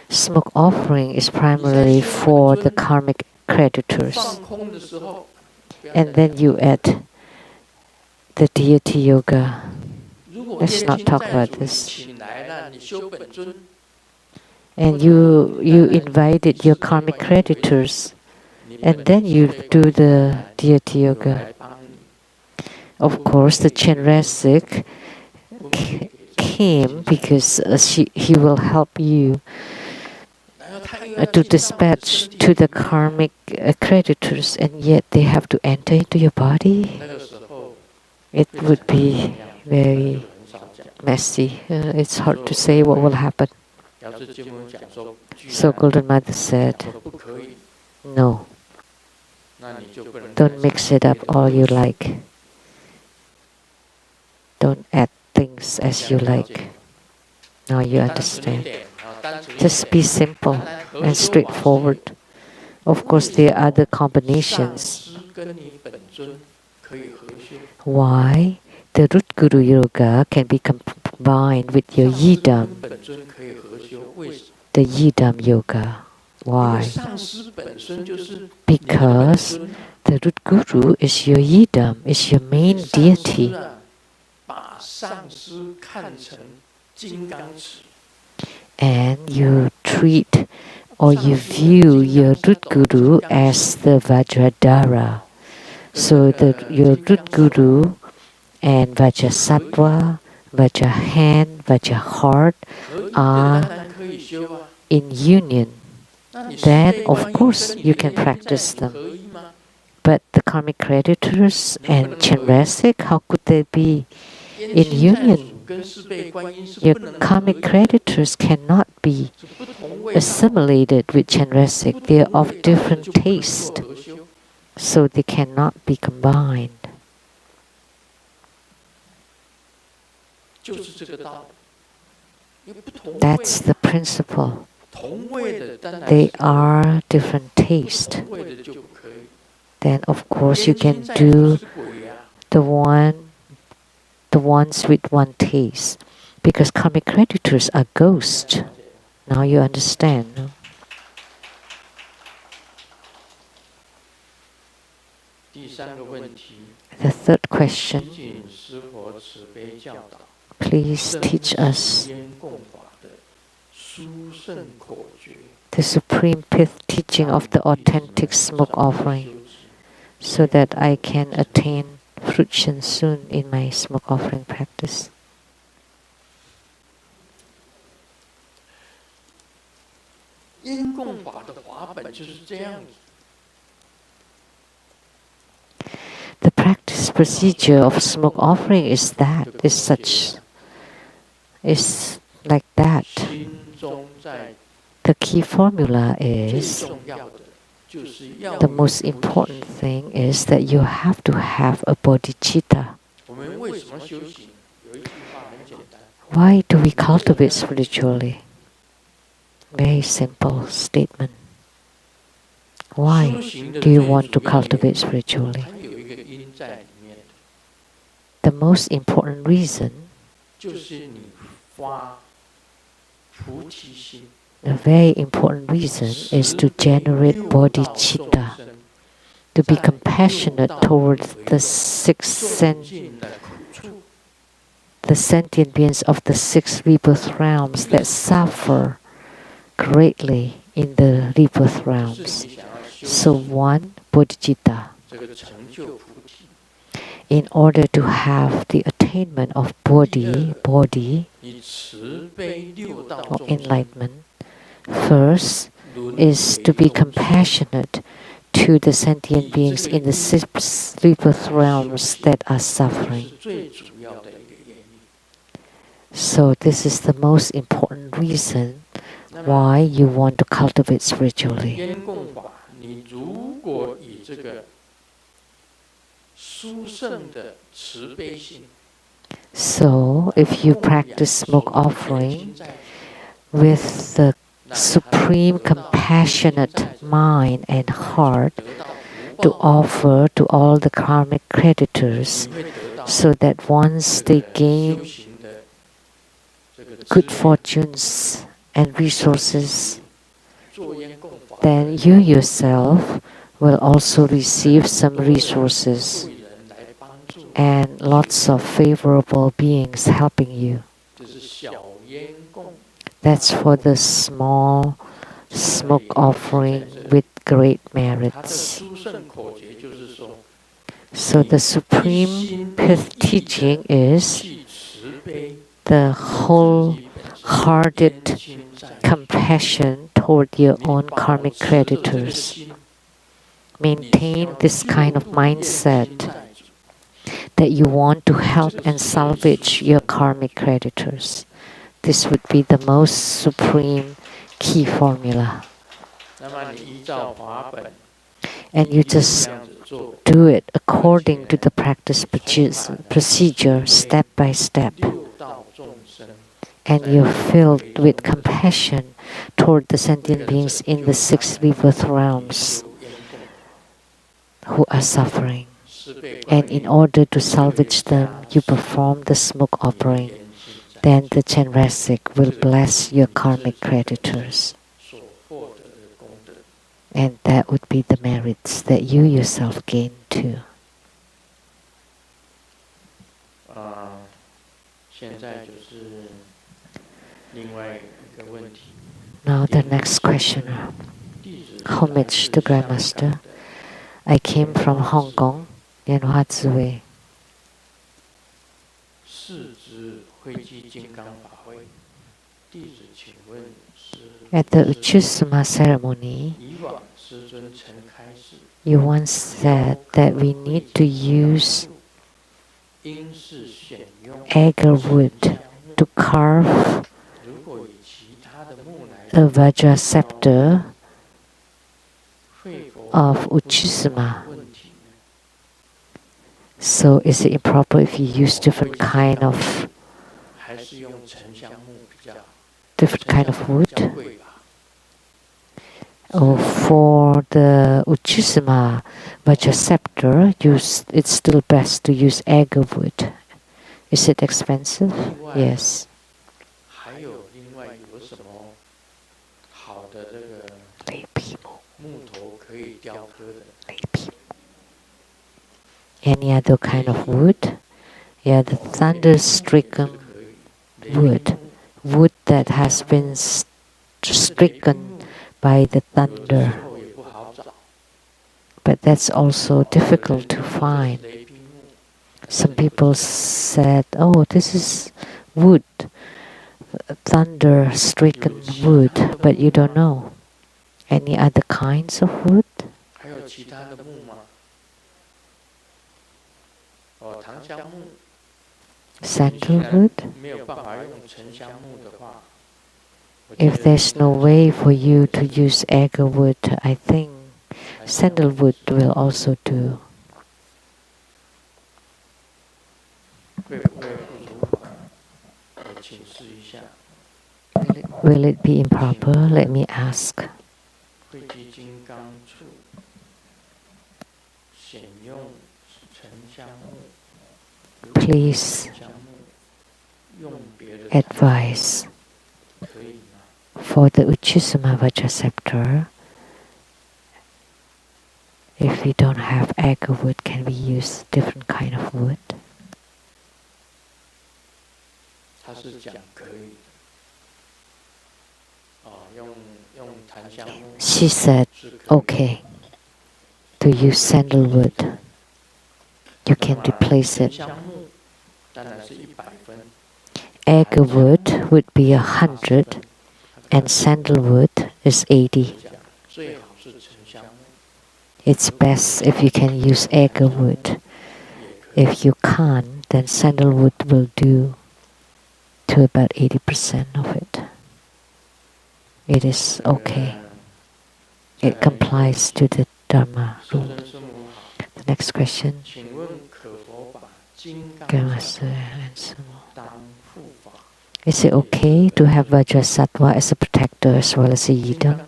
B: Smoke offering is primarily for the karmic creditors. And then you add the deity yoga. Let's not talk about this. And you invited your karmic creditors, and then you do the deity yoga. Of course, the Chenrezig came because he will help you to dispatch to the karmic creditors, and yet they have to enter into your body. It would be very messy. It's hard to say what will happen. So Golden Mother said, no, don't mix it up all you like. Don't add things as you like. Now you understand. Just be simple and straightforward. Of course, there are other combinations. Why? The root guru yoga can be combined with your yidam, the yidam yoga. Why? Because the root guru is your yidam, is your main deity. And you treat or you view your root guru as the Vajradhara. So your root guru and Vajrasattva, Vajra hand, Vajra heart are in union. Then of course you can practice them. But the karmic creditors and Chenrezig, how could they be in union? Your karmic creditors cannot be assimilated with Chenrezig. They are of different taste, so they cannot be combined. That's the principle. They are different taste. Then of course you can do the ones with one taste, because karmic creditors are ghosts. Now you understand. No? The third question. Please teach us the supreme pith teaching of the authentic smoke offering, so that I can attain fruition soon in my smoke offering practice. The practice procedure of smoke offering is like that. The key formula is, the most important thing is that you have to have a bodhicitta. Why do we cultivate spiritually? Very simple statement. Why do you want to cultivate spiritually? The most important reason, the very important reason, is to generate bodhicitta, to be compassionate towards the sentient beings of the 6 rebirth realms that suffer greatly in the rebirth realms. So one, bodhicitta. In order to have the attainment of bodhi or enlightenment, first is to be compassionate to the sentient beings in the 6 rebirth realms that are suffering. So this is the most important reason why you want to cultivate spiritually. So if you practice smoke offering with the supreme compassionate mind and heart to offer to all the karmic creditors, so that once they gain good fortunes and resources, then you yourself will also receive some resources and lots of favorable beings helping you. That's for the small smoke offering with great merits. So the supreme pith teaching is the wholehearted compassion toward your own karmic creditors. Maintain this kind of mindset that you want to help and salvage your karmic creditors. This would be the most supreme key formula. And you just do it according to the practice procedure, step by step. And you're filled with compassion toward the sentient beings in the 6 rebirth realms who are suffering. And in order to salvage them, you perform the smoke offering. Then the Chenrezig will bless your karmic creditors. And that would be the merits that you yourself gain too. Now the next questioner. Homage to Grandmaster. I came from Hong Kong, Lianhua Ziwei. At the Uchusuma ceremony, you once said that we need to use agar wood to carve a Vajra scepter of Uchusuma. So is it improper if you use different kind of wood? Or for the Uchusuma Vajra scepter, it's still best to use agar wood. Is it expensive? Yes. Any other kind of wood? Yeah, the thunder-stricken wood that has been stricken by the thunder. But that's also difficult to find. Some people said, oh, this is wood, thunder-stricken wood, but you don't know. Any other kinds of wood? Sandalwood? If there's no way for you to use agar wood, I think sandalwood will also do. Will it be improper? Let me ask. Please advise. For the Uchusuma Vajra scepter, if we don't have agar wood, can we use different kind of wood? She said, okay, to use sandalwood. You can replace it. Agar wood would be 100 and sandalwood is 80. It's best if you can use agar wood. If you can't, then sandalwood will do to about 80% of it. It is okay. It complies to the Dharma rule. The next question. Is it okay to have Vajrasattva as a protector as well as a yidam?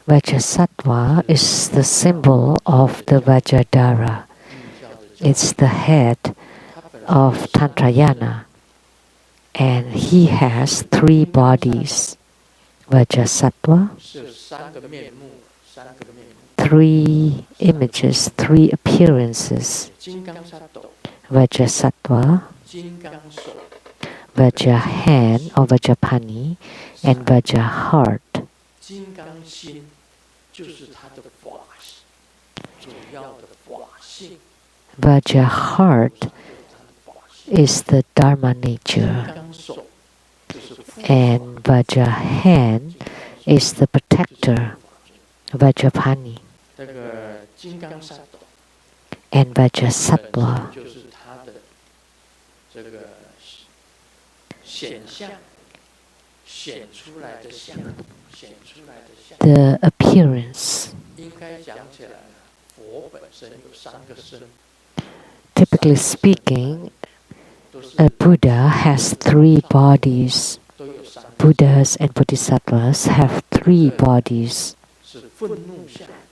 B: Vajrasattva is the symbol of the Vajradhara. It's the head of Tantrayana. And he has 3 bodies. Vajrasattva, 3 images, 3 appearances. Vajrasattva, Vajra hand or Vajrapani, and Vajra heart. Vajra heart is the Dharma nature, and Vajra hand is the protector, Vajrapani. And Vajrasattva, the appearance. Typically speaking, a Buddha has 3 bodies. Buddhas and Bodhisattvas have 3 bodies.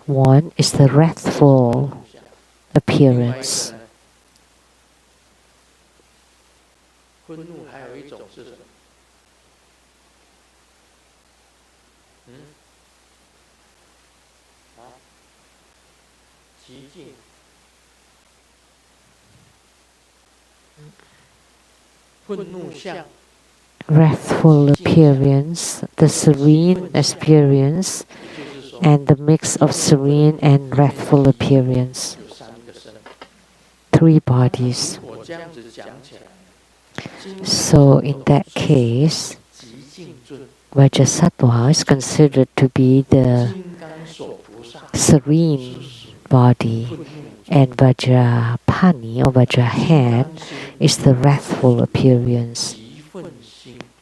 B: One is the wrathful appearance. wrathful appearance, the serene experience, and the mix of serene and wrathful appearance. 3 bodies. So in that case, Vajrasattva is considered to be the serene body, and Vajrapani or Vajrahan is the wrathful appearance,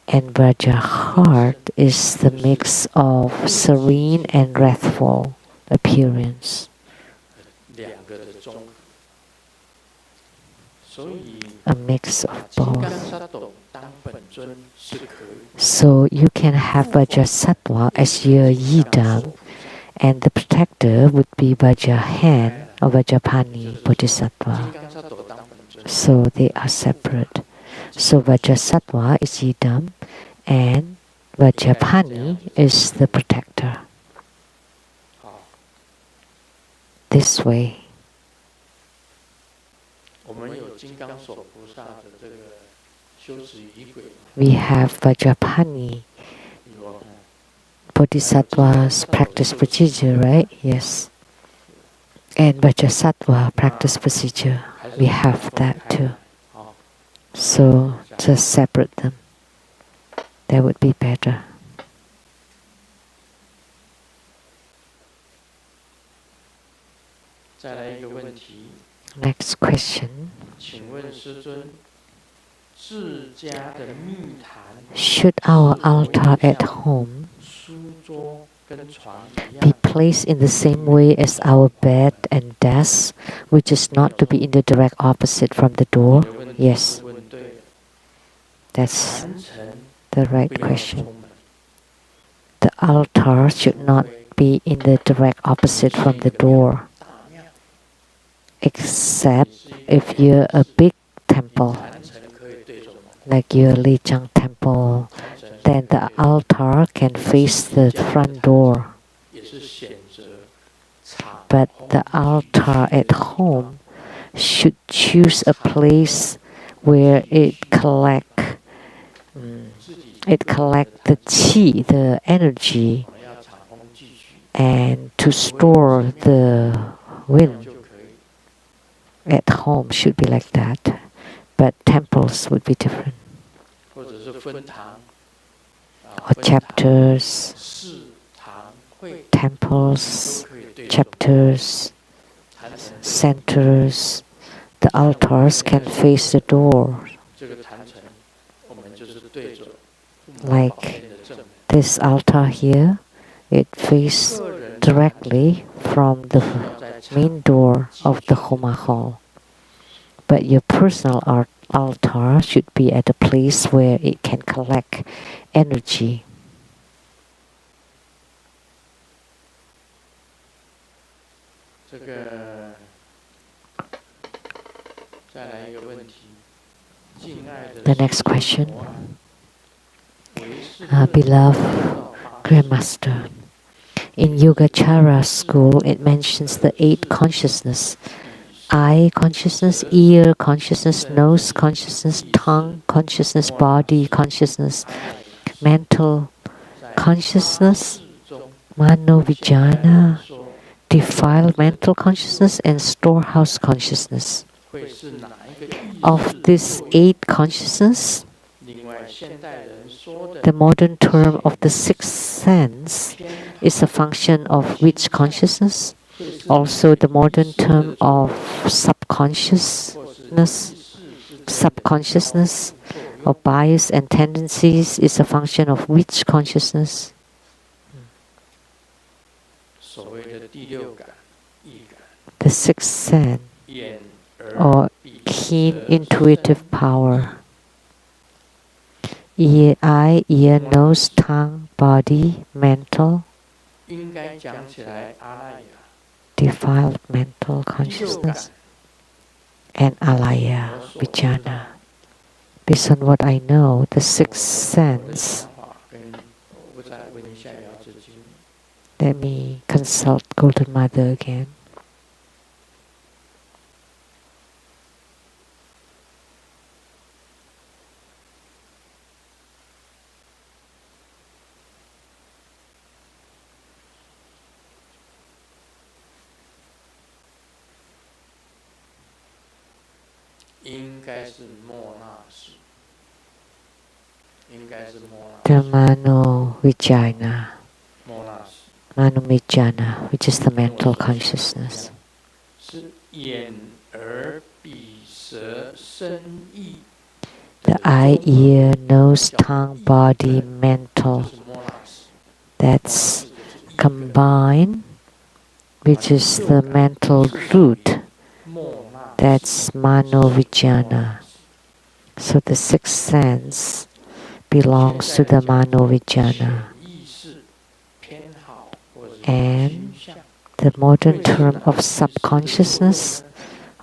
B: and Vajraheart is the mix of serene and wrathful appearance. A mix of both. So you can have Vajrasattva as your yidam, and the protector would be Vajrahan or Vajrapani Bodhisattva. So they are separate. So Vajrasattva is yidam, and Vajrapani is the protector. This way. We have Vajrapani Bodhisattva's practice procedure, right? Yes. And Vajrasattva practice procedure. We have that too. So just separate them. That would be better. Next question. Should our altar at home be placed in the same way as our bed and desk, which is not to be in the direct opposite from the door? Yes. That's the right question. The altar should not be in the direct opposite from the door, except if you're a big temple, like your Lijiang temple, then the altar can face the front door. But the altar at home should choose a place where it collect the qi, the energy, and to store the wind. At home should be like that, but temples would be different. Or chapters, temples, chapters, centers, the altars can face the door. Like this altar here, it faces directly from the main door of the Homa hall. But your personal altar should be at a place where it can collect energy. The next question. Beloved Grandmaster, in Yogacara school it mentions the 8 consciousness: eye consciousness, ear consciousness, nose consciousness, tongue consciousness, body consciousness, mental consciousness, mano vijnana, defiled mental consciousness, and storehouse consciousness. Of these 8 consciousness, the modern term of the 6th sense is a function of which consciousness? Also, the modern term of subconsciousness or bias and tendencies is a function of which consciousness? The 6th sense or keen intuitive power. Eye, ear, nose, tongue, body, mental, defiled mental consciousness, and alaya, vijnana. Based on what I know, the 6th sense. Let me consult Golden Mother again. The Mano Vijnana, Mano Vijnana, which is the mental consciousness. The eye, ear, nose, tongue, body, mental. That's combined, which is the mental root. That's Mano Vijnana. So the sixth sense belongs to the Mano Vijnana. And the modern term of subconsciousness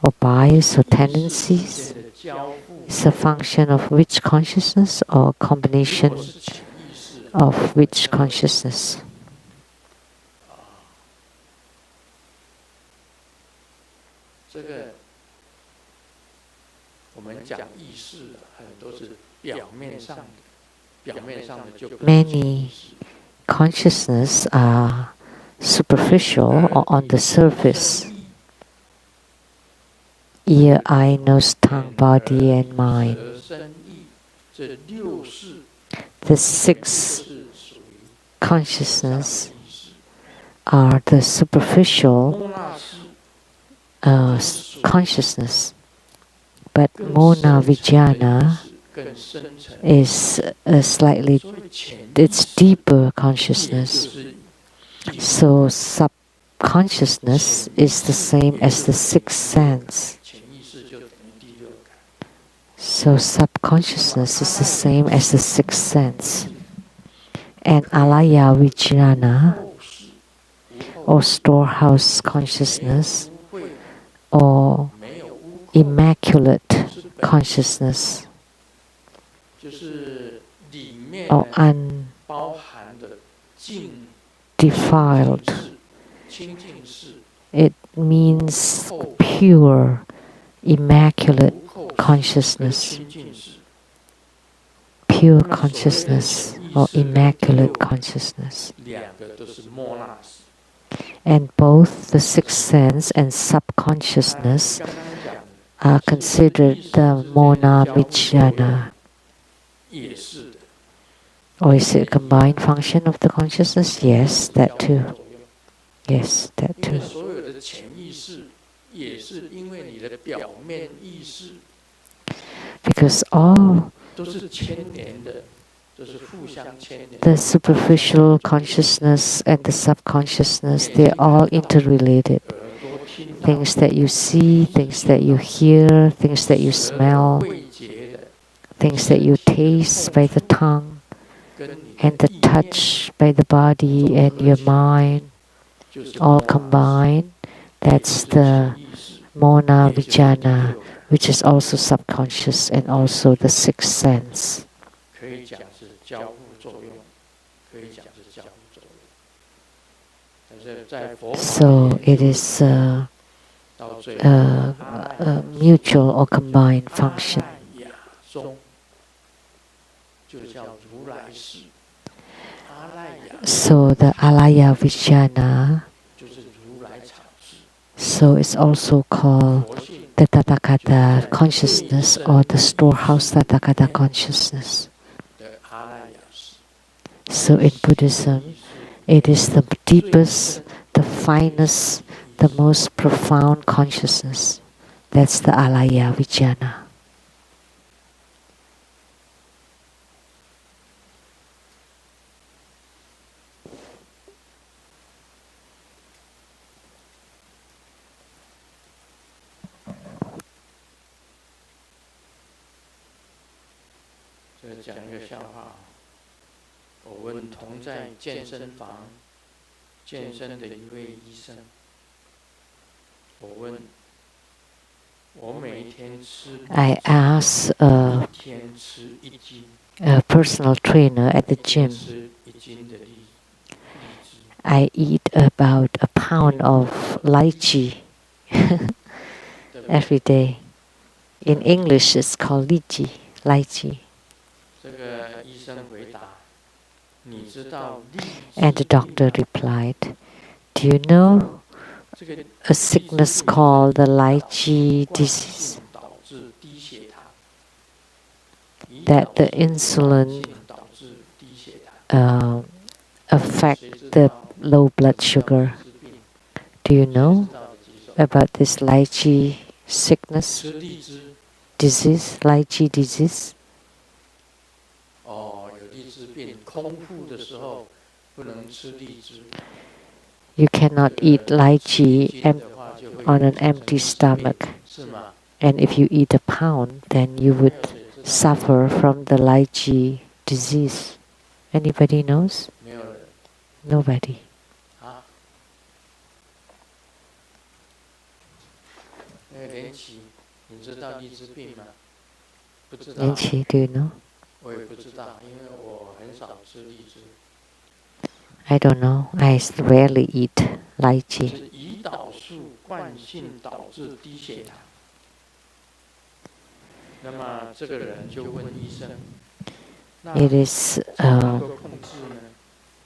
B: or bias or tendencies is a function of which consciousness or combination of which consciousness? Many consciousness are superficial or on the surface. Ear, eye, nose, tongue, body, and mind. The six consciousness are the superficial consciousness. But Mona Vijnana is it's deeper consciousness. So subconsciousness is the same as the sixth sense. So subconsciousness is the same as the sixth sense. And Alaya Vijnana, or storehouse consciousness, or immaculate consciousness, or undefiled. It means pure, immaculate consciousness. Pure consciousness or immaculate consciousness. And both the sixth sense and subconsciousness are considered the Mona Vijnana. Or is it a combined function of the consciousness? Yes, that too. Yes, that too. Because all the superficial consciousness and the subconsciousness, they're all interrelated. Things that you see, things that you hear, things that you smell, things that you taste by the tongue, and the touch by the body and your mind, all combined. That's the Mona Vijnana, which is also subconscious and also the sixth sense. So it is a mutual or combined function. So the Alaya Vijnana, so it's also called the Tathagata consciousness or the storehouse Tathagata consciousness. So in Buddhism, it is the deepest, the finest, the most profound consciousness. That's the Alaya Vijnana. I asked a personal trainer at the gym. I eat about a pound of lychee every day. In English, it's called lychee. And the doctor replied, "Do you know a sickness called the lychee disease?" that the insulin affect the low blood sugar. Do you know about this lychee sickness, disease, lychee disease? You cannot eat lychee on an empty stomach. And if you eat a pound, then you would suffer from the lychee disease. Anybody knows? Nobody. Lian-Qi, do you know? I don't know. I rarely eat lychee. It is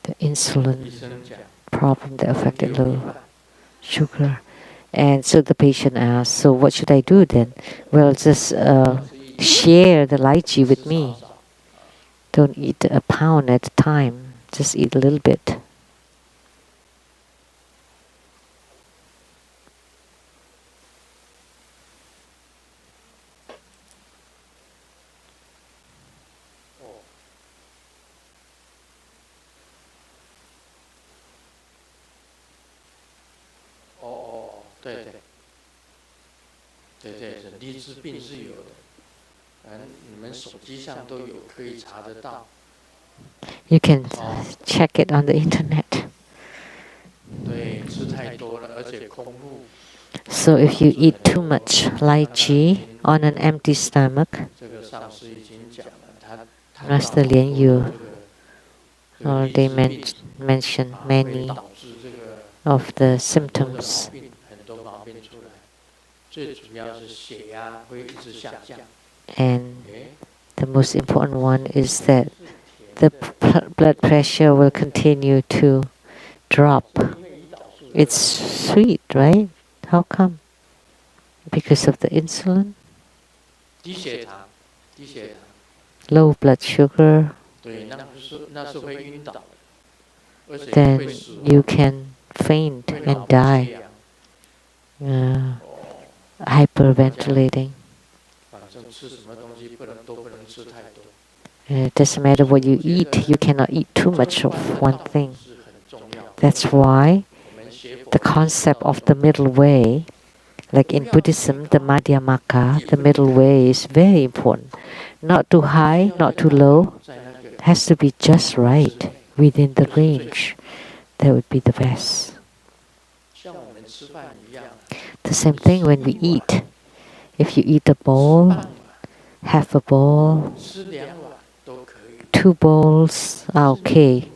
B: the insulin problem that affected low sugar. And so the patient asked, so what should I do then? Well, just share the lychee with me. Don't eat a pound at a time. Just eat a little bit. You can check it on the internet. So if you eat too much lychee on an empty stomach, Master Lian Yu already mentioned many of the symptoms. And the most important one is that the blood pressure will continue to drop. It's sweet, right? How come? Because of the insulin? Low blood sugar. Then you can faint and die. Hyperventilating. It doesn't matter what you eat, you cannot eat too much of one thing. That's why the concept of the middle way, like in Buddhism, the Madhyamaka, the middle way is very important. Not too high, not too low. Has to be just right, within the range. That would be the best. The same thing when we eat. If you eat a bowl, half a bowl, 2 bowls are okay.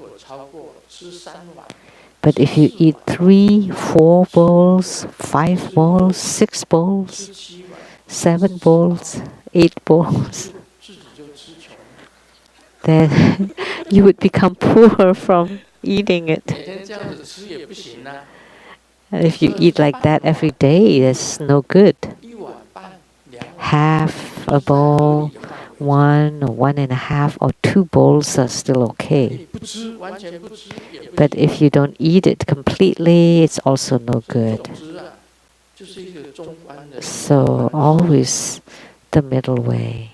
B: But if you eat 3, 4 bowls, 5 bowls, 6 bowls, 7 bowls, 8 bowls, then you would become poor from eating it. And if you eat like that every day, that's no good. Half a bowl, 1 or 1.5 or 2 bowls are still okay. But if you don't eat it completely, it's also no good. So always the middle way.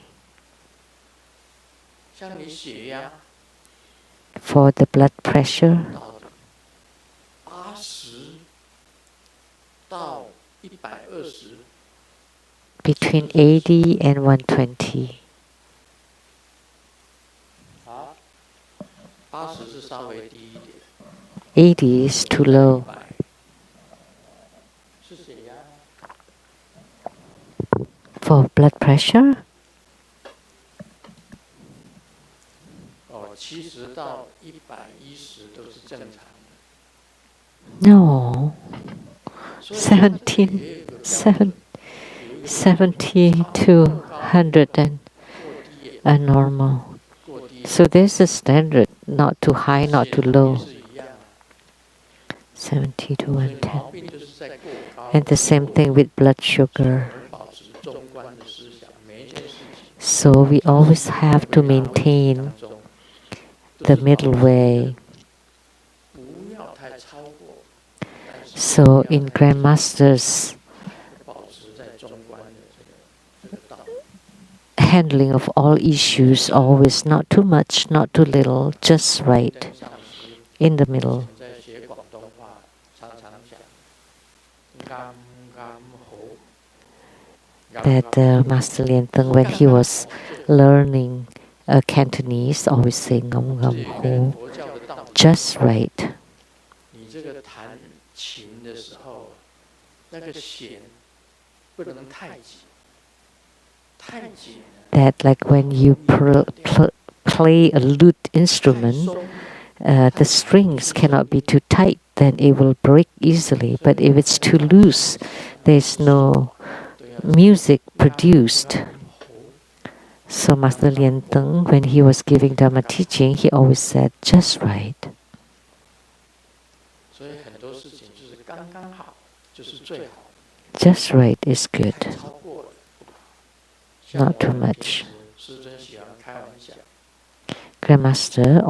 B: For the blood pressure, between 80 and 120. 80 is too low. For blood pressure? No. 70 to 100 are normal. So there's a standard, not too high, not too low. 70 to 110. And the same thing with blood sugar. So we always have to maintain the middle way. So in Grandmaster's handling of all issues, always not too much, not too little, just right, in the middle. That Master Lian-Teng, when he was learning Cantonese, always saying ngam ngam ho, just right. That like when you play a lute instrument, the strings cannot be too tight, then it will break easily. But if it's too loose, there's no music produced. So Master Lian-Teng, when he was giving Dharma teaching, he always said, just right. Just right is good. Not too much. Grandmaster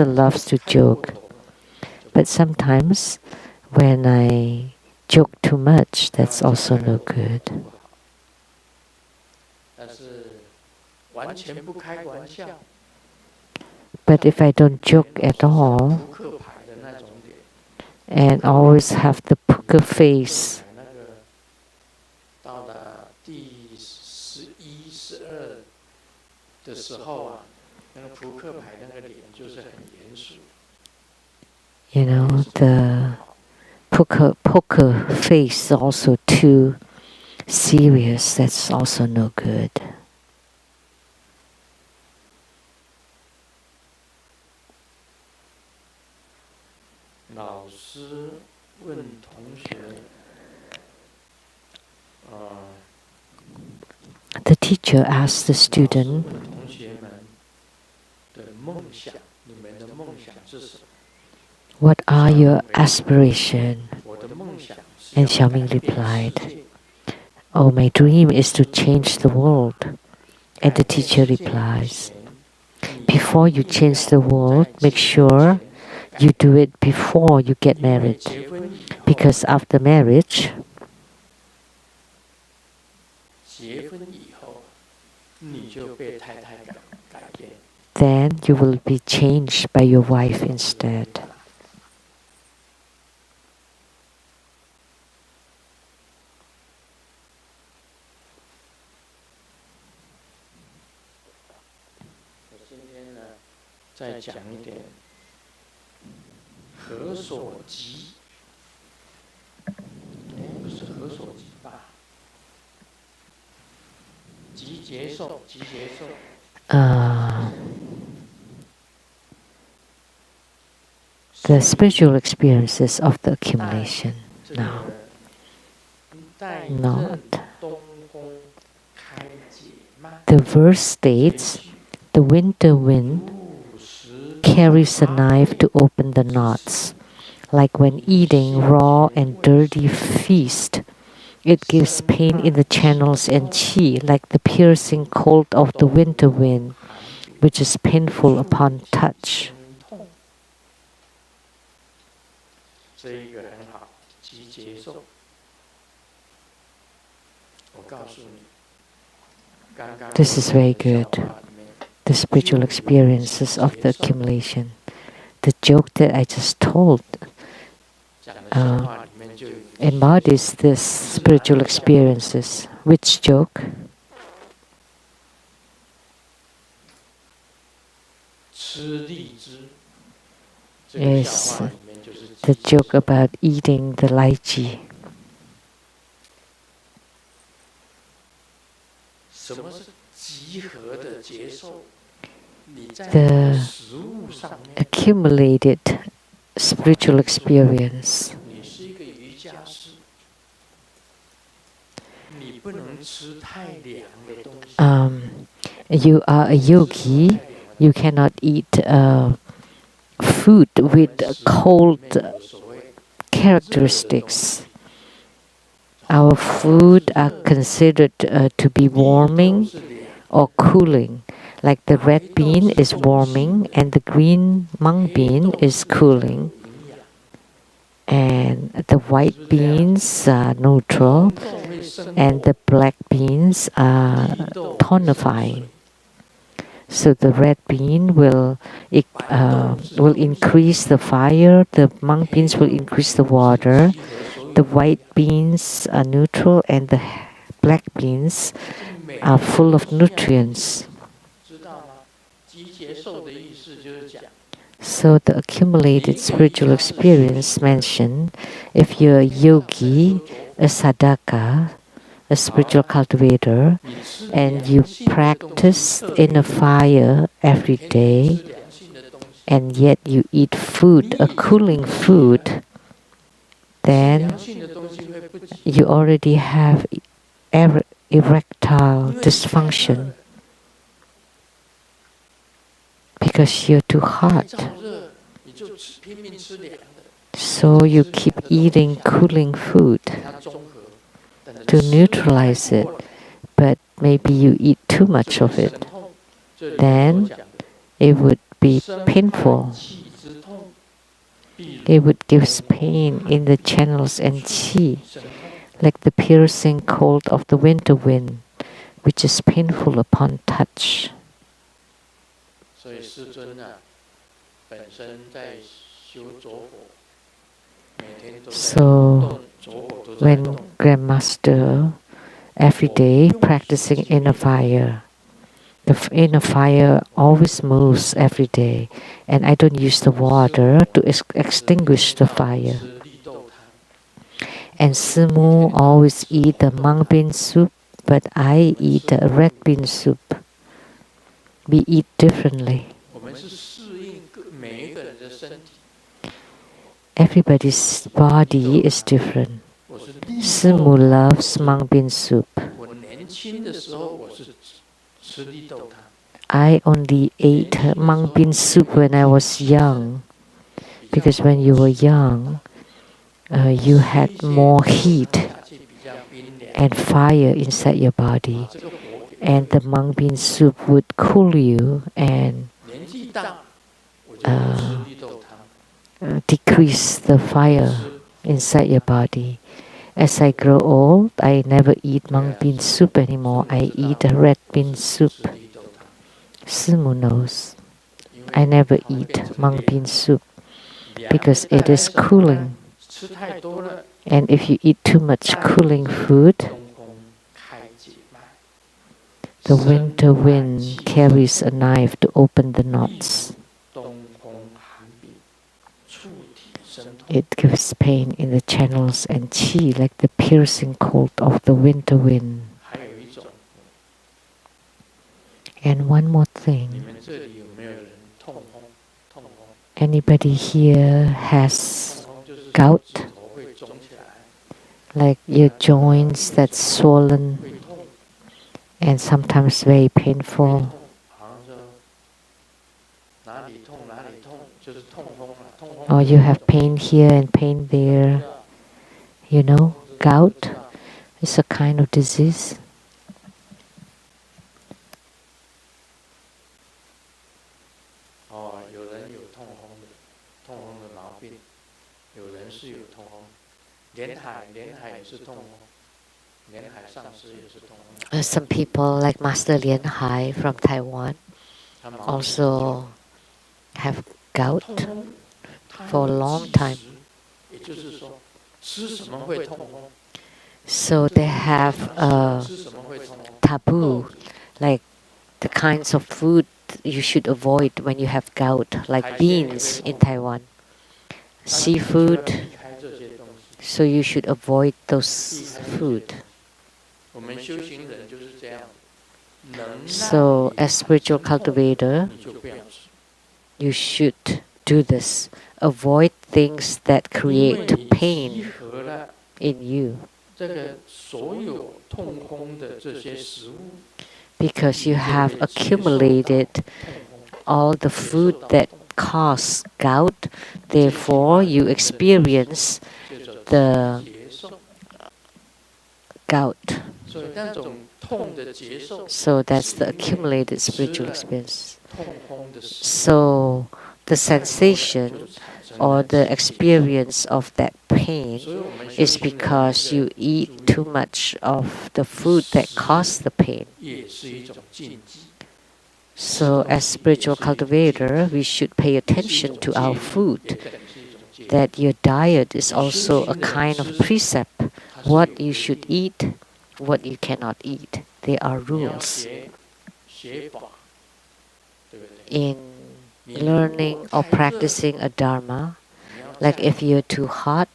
B: loves to joke. But sometimes when I joke too much, that's also no good. But if I don't joke at all, and always have the poker face, you know, the poker face also too serious, that's also no good. The teacher asked the student, what are your aspirations? And Xiaoming replied, oh, my dream is to change the world. And the teacher replies, before you change the world, make sure you do it before you get married. Because after marriage, then you will be changed by your wife instead. The spiritual experiences of the accumulation now. Not. The verse states, the winter wind carries a knife to open the knots. Like when eating raw and dirty feast, it gives pain in the channels and qi, like the piercing cold of the winter wind, which is painful upon touch. This is very good. The spiritual experiences of the accumulation. The joke that I just told embodies this spiritual experiences. Which joke? Is the joke about eating the lychee. The accumulated spiritual experience. You are a yogi, you cannot eat food with cold characteristics. our food are considered to be warming or cooling. Like the red bean is warming and the green mung bean is cooling. And the white beans are neutral and the black beans are tonifying. So the red bean will increase the fire, the mung beans will increase the water, the white beans are neutral and the black beans are full of nutrients. So the accumulated spiritual experience mentioned, if you're a yogi, a sadhaka, a spiritual cultivator, and you practice in a fire every day, and yet you eat food, a cooling food, then you already have erectile dysfunction because you're too hot. So you keep eating cooling food to neutralize it, but maybe you eat too much of it. Then it would be painful. It would give pain in the channels and qi, like the piercing cold of the winter wind, which is painful upon touch. So when Grandmaster every day practicing in a fire, the inner fire always moves every day, and I don't use the water to extinguish the fire. And Simu always eat the mung bean soup, but I eat the red bean soup. We eat differently. Everybody's body is different. Simu loves mung bean soup. I only ate mung bean soup when I was young, because when you were young, you had more heat and fire inside your body, and the mung bean soup would cool you and decrease the fire inside your body. As I grow old, I never eat mung bean soup anymore. I eat a red bean soup. Simu knows. I never eat mung bean soup because it is cooling. And if you eat too much cooling food, the winter wind carries a knife to open the knots. It gives pain in the channels and qi, like the piercing cold of the winter wind. And one more thing. Anybody here has gout? Like your joints that's swollen and sometimes very painful. Or you have pain here and pain there. You know, gout is a kind of disease. Some people like Master Lian Hai from Taiwan also have gout for a long time. So they have a taboo, like the kinds of food you should avoid when you have gout, like beans in Taiwan, seafood. So you should avoid those food. So as spiritual cultivator, you should do this. Avoid things that create pain in you. Because you have accumulated all the food that cause gout, therefore you experience the gout. So that's the accumulated spiritual experience. So the sensation or the experience of that pain is because you eat too much of the food that caused the pain. So as spiritual cultivator, we should pay attention to our food, that your diet is also a kind of precept, what you should eat, what you cannot eat. They are rules. In learning or practicing a dharma, like if you're too hot,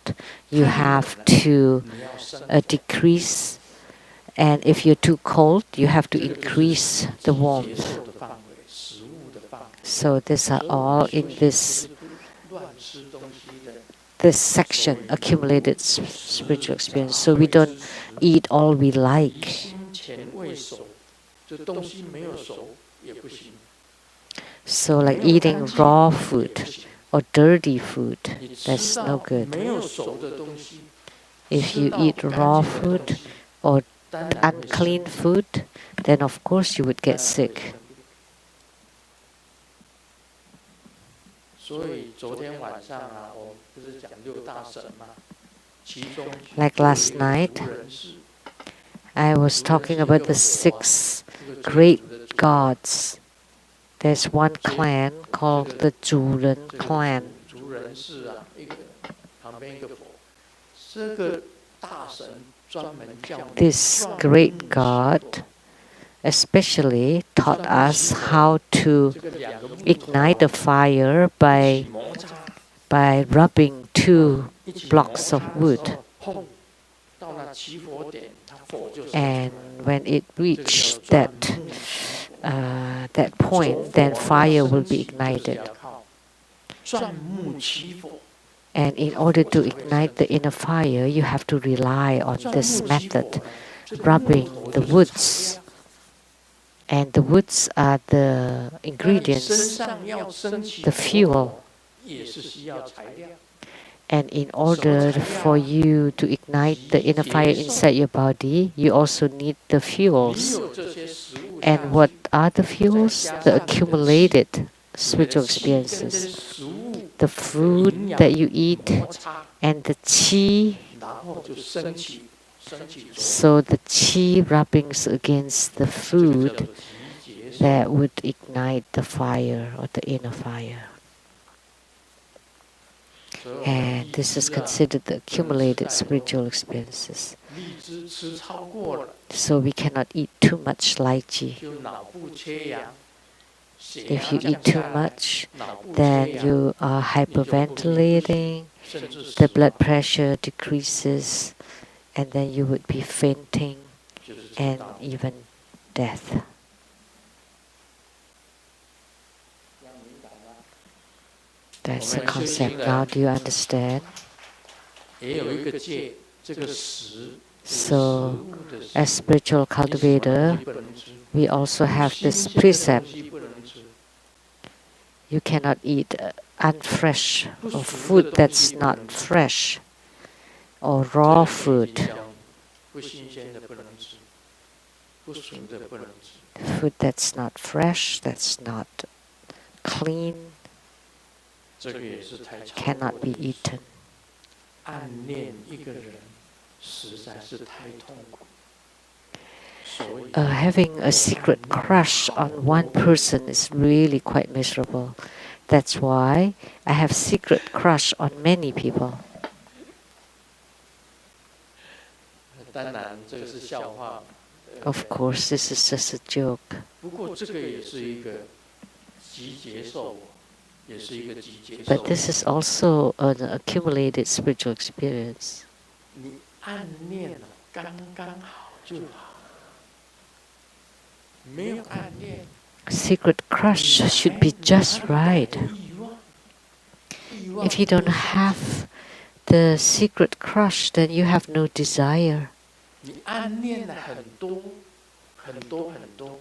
B: you have to decrease, and if you're too cold, you have to increase the warmth. So these are all in this section, accumulated spiritual experience. So we don't eat all we like. So like eating raw food or dirty food, that's no good. If you eat raw food or unclean food, then of course you would get sick. Like last night, I was talking about the 6 great gods. There's one clan called the Zhuren clan. This great god especially taught us how to ignite a fire by rubbing 2 blocks of wood. And when it reached that point, then fire will be ignited. And in order to ignite the inner fire, you have to rely on this method, rubbing the woods. And the woods are the ingredients, the fuel. And in order for you to ignite the inner fire inside your body, you also need the fuels. And what are the fuels? The accumulated spiritual experiences. The food that you eat and the qi. So the qi rubbings against the food that would ignite the fire or the inner fire. And this is considered the accumulated spiritual experiences. So we cannot eat too much lychee. If you eat too much, then you are hyperventilating, the blood pressure decreases, and then you would be fainting and even death. That's the concept. Now do you understand? So, as spiritual cultivator, we also have this precept. You cannot eat unfresh or food that's not fresh or raw food. Food that's not fresh, that's not clean, cannot be eaten. Having a secret crush on one person is really quite miserable. That's why I have secret crush on many people. Of course, this is just a joke. But this is also an accumulated spiritual experience. Secret crush should be just right. If you don't have the secret crush, then you have no desire.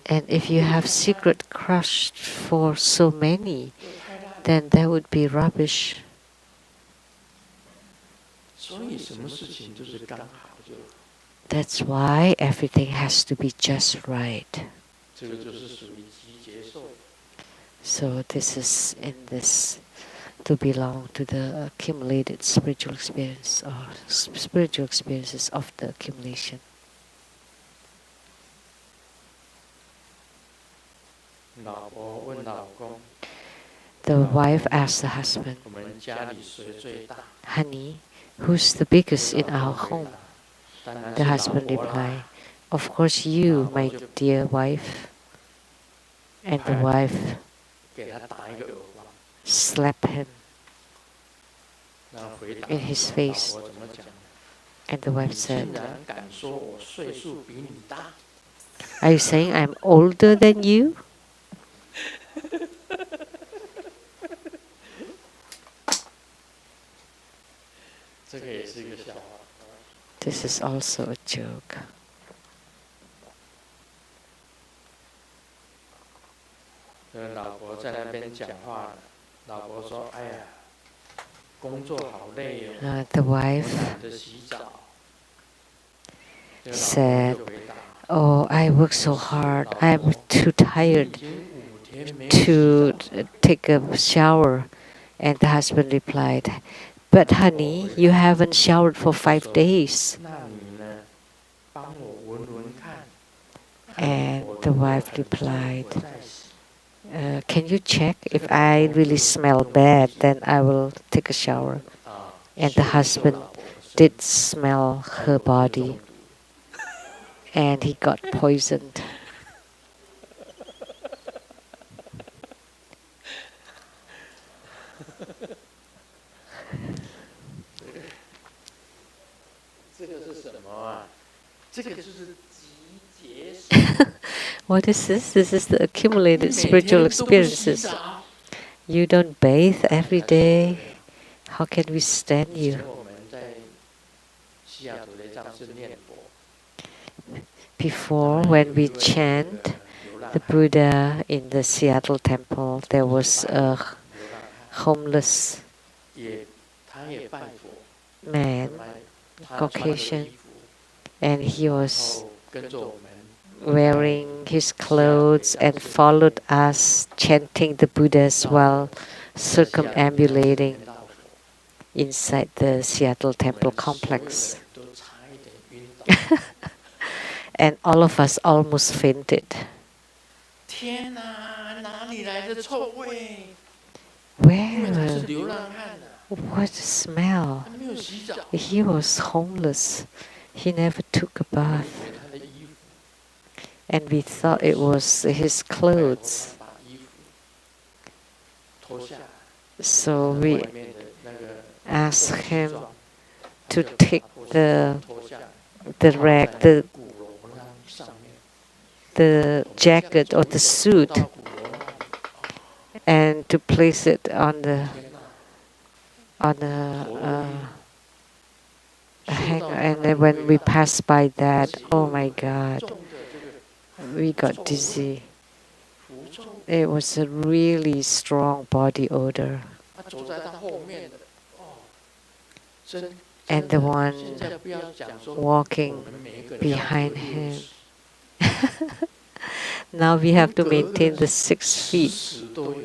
B: And if you have secret crush for so many, then that would be rubbish. That's why everything has to be just right.
D: 这个就是属于集结受。
B: So this is in this to belong to the accumulated spiritual experience or spiritual experiences of the accumulation.
D: 老婆问老公
B: The wife asked the husband,
D: 我们家里谁最大？
B: Honey, who's the biggest in
D: 老
B: our
D: 公回
B: home?
D: 答，当然
B: The
D: 是老
B: husband
D: 婆啦。
B: replied, Of course you, my dear wife. And the wife
D: 给他打一个耳光，
B: slapped him
D: 然后回答
B: in his
D: 老
B: face.
D: 婆怎么讲？
B: And the
D: 你
B: wife
D: 竟
B: said,
D: 然敢说我岁数比你大？
B: Are you saying I'm older than you?
D: 这个也是一个笑话。
B: This is also a joke.
D: 老婆在那边讲话了，老婆说：“哎呀，工作好累哦，
B: The
D: 我
B: wife
D: 懒得洗澡。” 这个老
B: said,
D: 婆就回答：
B: Oh, I work so hard. I'm too
D: 你
B: tired
D: 已经5天没有洗
B: to
D: 澡，
B: take a shower. And the husband replied, But honey, you haven't showered for 5 days.
D: 那你呢？帮我闻闻看。
B: And
D: 我
B: the
D: 如果
B: wife
D: 很臭
B: replied,
D: 我再洗。
B: Can you check? If I really smell bad, then I will take a shower.
D: 啊，
B: And the
D: 所以受
B: husband
D: 老婆的身
B: did smell
D: 还
B: her
D: 有就中
B: body,
D: 毒。
B: and he got poisoned.
D: 这个是什么啊？这个就是集结受。
B: What is this? This is the
D: 你
B: accumulated
D: 每
B: spiritual
D: 天都不洗
B: experiences.
D: 澡。
B: You don't bathe every day. How can we stand
D: 以
B: you?
D: 前我们在西雅图的藏寺念佛，
B: Before, when we chant
D: 流浪
B: the
D: 汉
B: Buddha in the Seattle temple, there was
D: 流
B: a
D: 浪汉
B: homeless
D: 他也拜佛，
B: man,
D: 他穿着
B: Caucasian,
D: 衣服，
B: and he
D: 然
B: was
D: 后跟着我们
B: wearing his clothes and followed us, chanting the Buddhas while circumambulating
D: 到佛，
B: inside the Seattle
D: 我
B: temple
D: 们所有的
B: complex.
D: 人都差一点晕倒。
B: And all of us almost fainted.
D: 天哪，哪里来的臭味？因为他是
B: Where?
D: 流浪汉啊，
B: What smell?
D: 他没有洗澡，
B: He was homeless. He never took a
D: 我们
B: bath.
D: 以为他的衣服，
B: And we thought it was his
D: 拜托
B: clothes.
D: 他把衣服脱下来，
B: So
D: 外
B: we
D: 面的那个
B: asked
D: 西
B: him
D: 装
B: to
D: 他就把
B: take
D: 脱
B: the
D: 脱下来，
B: the
D: 放
B: rag,
D: 在
B: the
D: 鼓楼浪上面，
B: the
D: 我们
B: jacket
D: 这样
B: or
D: 走
B: the
D: 一走
B: suit
D: 到鼓楼浪，
B: and to place it on the
D: 天哪，
B: on the
D: 头
B: hanger.
D: 受到
B: And
D: 那
B: then
D: 个
B: when
D: 味
B: we
D: 道，
B: passed by
D: 而
B: that,
D: 且
B: oh
D: 又
B: my
D: 有
B: God,
D: 重的这个
B: we got
D: 臭味
B: dizzy.
D: 狐臭，
B: It was a really strong body odor.
D: 他走在他后面的，哦，真
B: And
D: 真
B: the
D: 的，
B: one
D: 现在不要讲说
B: walking
D: 我们每一个人要
B: behind
D: 隔
B: him.
D: 60
B: Now we have to
D: 隔个
B: maintain the 6 feet.
D: 10都有，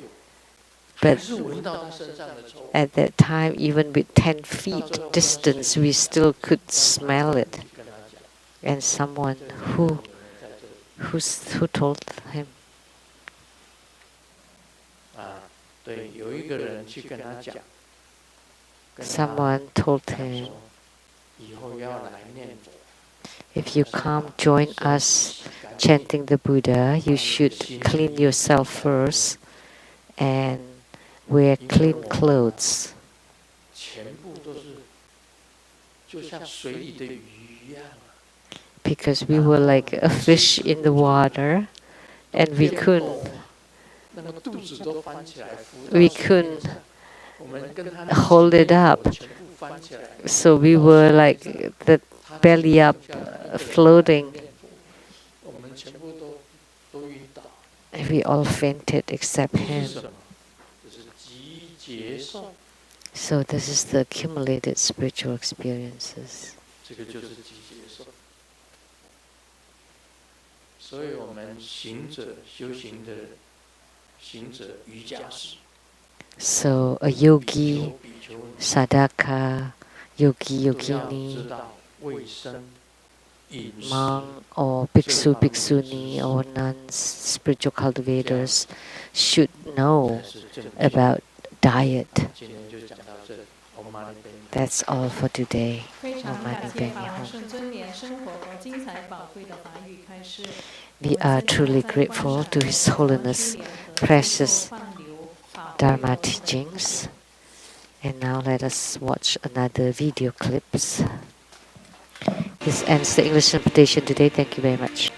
B: But
D: 还是闻到他身上的臭味。
B: at that time, even with 10 feet distance, we still could smell it.
D: 跟他讲，
B: And someone
D: 这里
B: who
D: 有人在这里
B: who told him,
D: 啊，对，有一个人去跟他讲，跟他
B: someone told
D: 讲
B: him,
D: 说，以后要来念佛，
B: if you come join us chanting the Buddha, you should clean yourself first and wear clean clothes.
D: 全部都是就像水里的鱼一样，
B: Because we were like a fish in the water, and we
D: 变
B: couldn't
D: 动那个肚子都翻起来，浮到
B: we
D: 水面
B: couldn't
D: 上我们跟他
B: hold it up.
D: 全部翻起来，
B: So we were like the
D: 他
B: belly up,
D: 就像一个人
B: floating.
D: 念佛我们全部都晕倒。
B: And we all fainted except
D: 这是
B: him.
D: 什么？这是集结受，
B: So this is the accumulated spiritual experiences.
D: 这个就是集结受。所以我们行者修行的行者瑜伽士。
B: So a yogi, sadhaka, yogi, yogini, monk or bhikshu, bhikshuni or nuns, spiritual cultivators should know about diet. That's all for today.
A: 非常感谢法王圣尊莲生活和精彩宝贵的法语开示。
B: We are truly grateful to His Holiness' precious Dharma teachings. And now let us watch another video clips. This ends the English interpretation today. Thank you very much.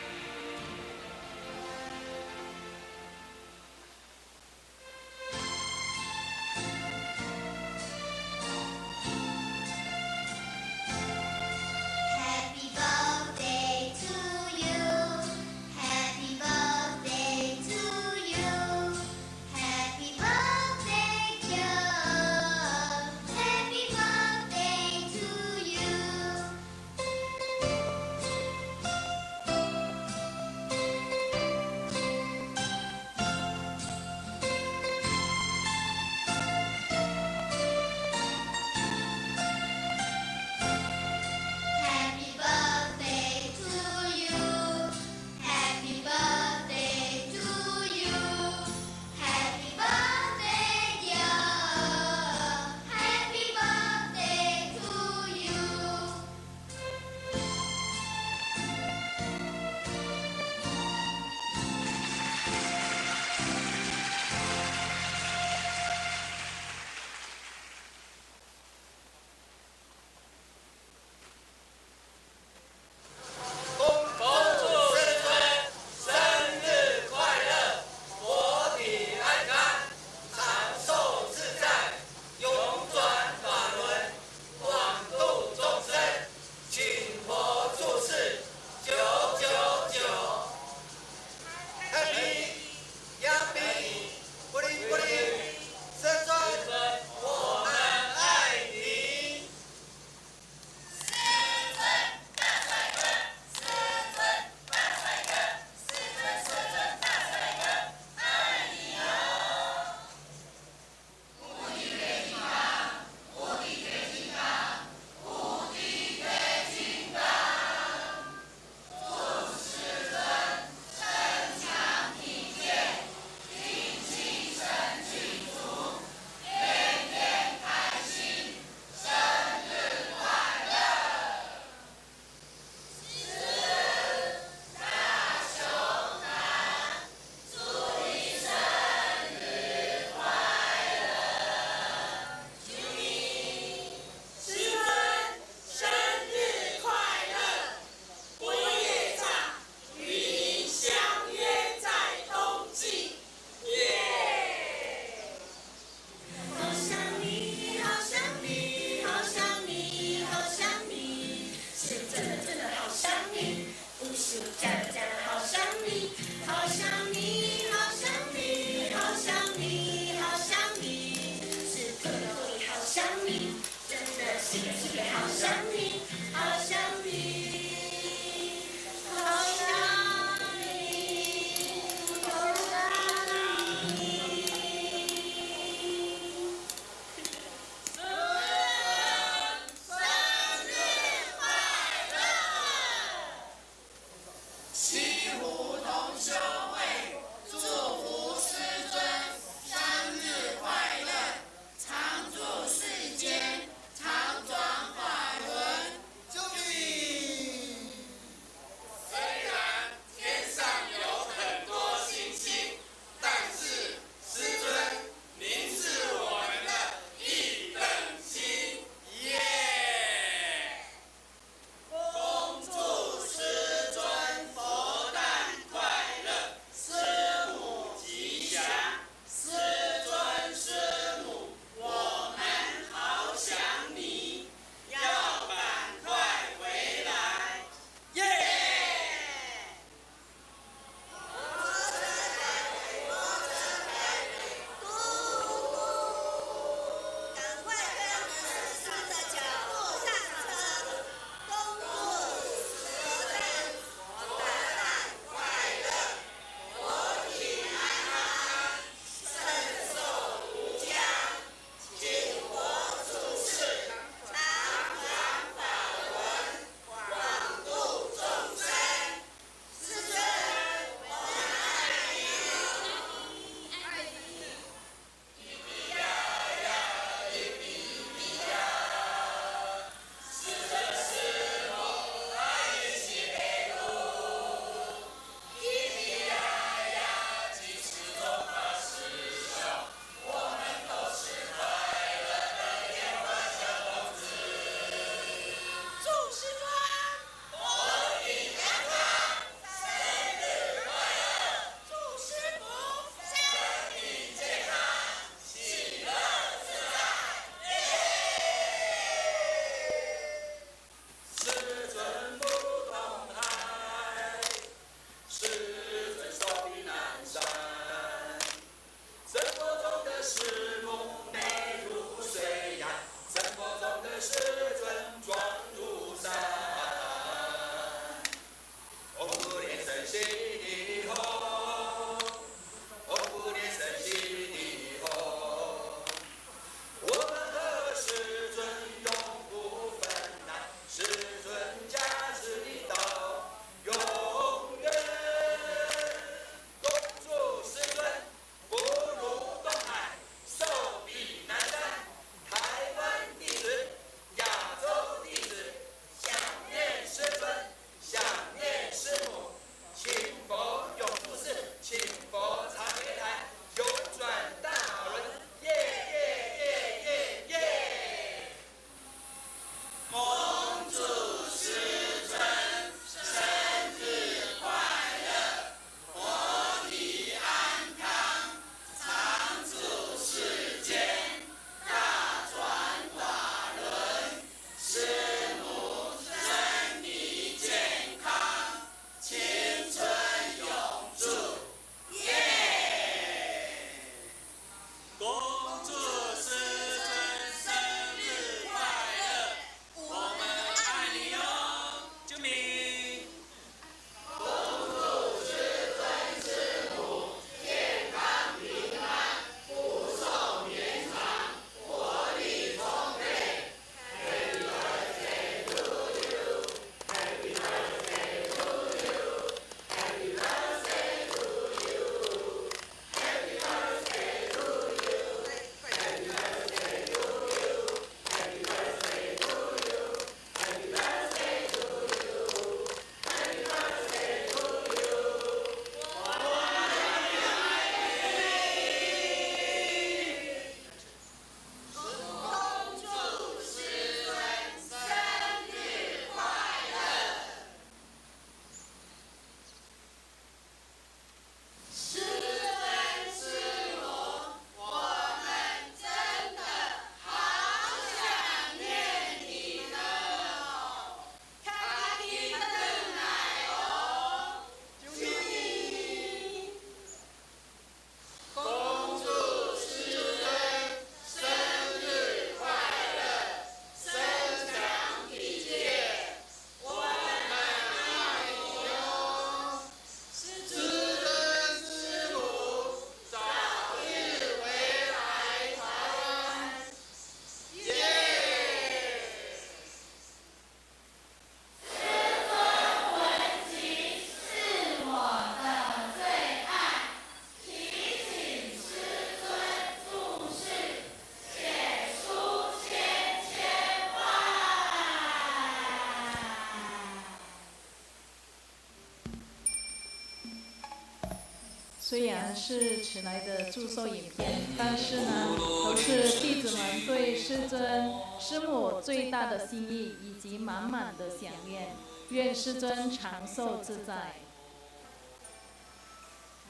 A: 虽然是迟来的祝寿影片，但是呢，都是弟子们对师尊、师母最大的心意以及满满的想念。愿师尊长寿自在。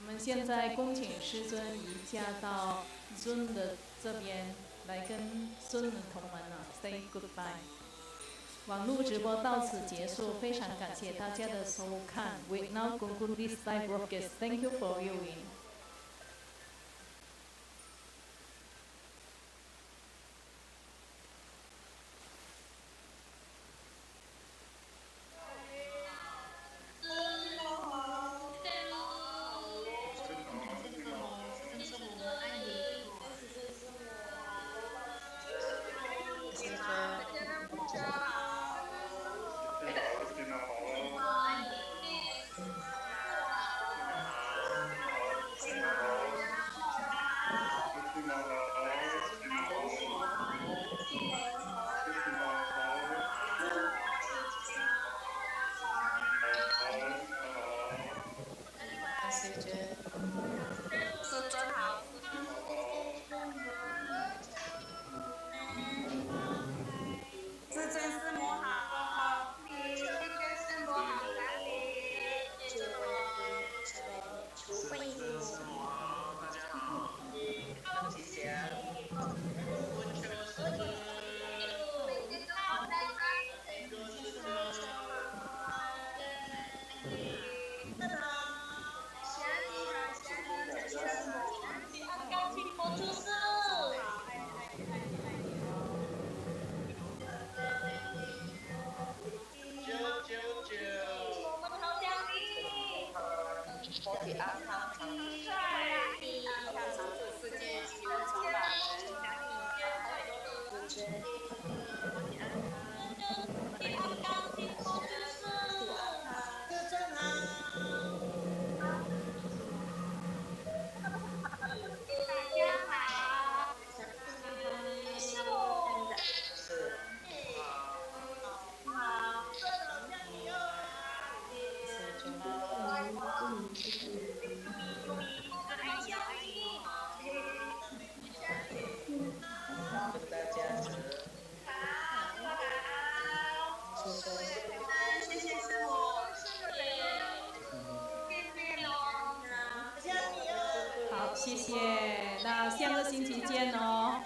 A: 我们现在恭请师尊移驾到尊的这边，来跟尊的同门say goodbye。网络直播到此结束，非常感谢大家的收看。We now conclude this live broadcast. Thank you for viewing.好，谢谢。那下个星期见哦。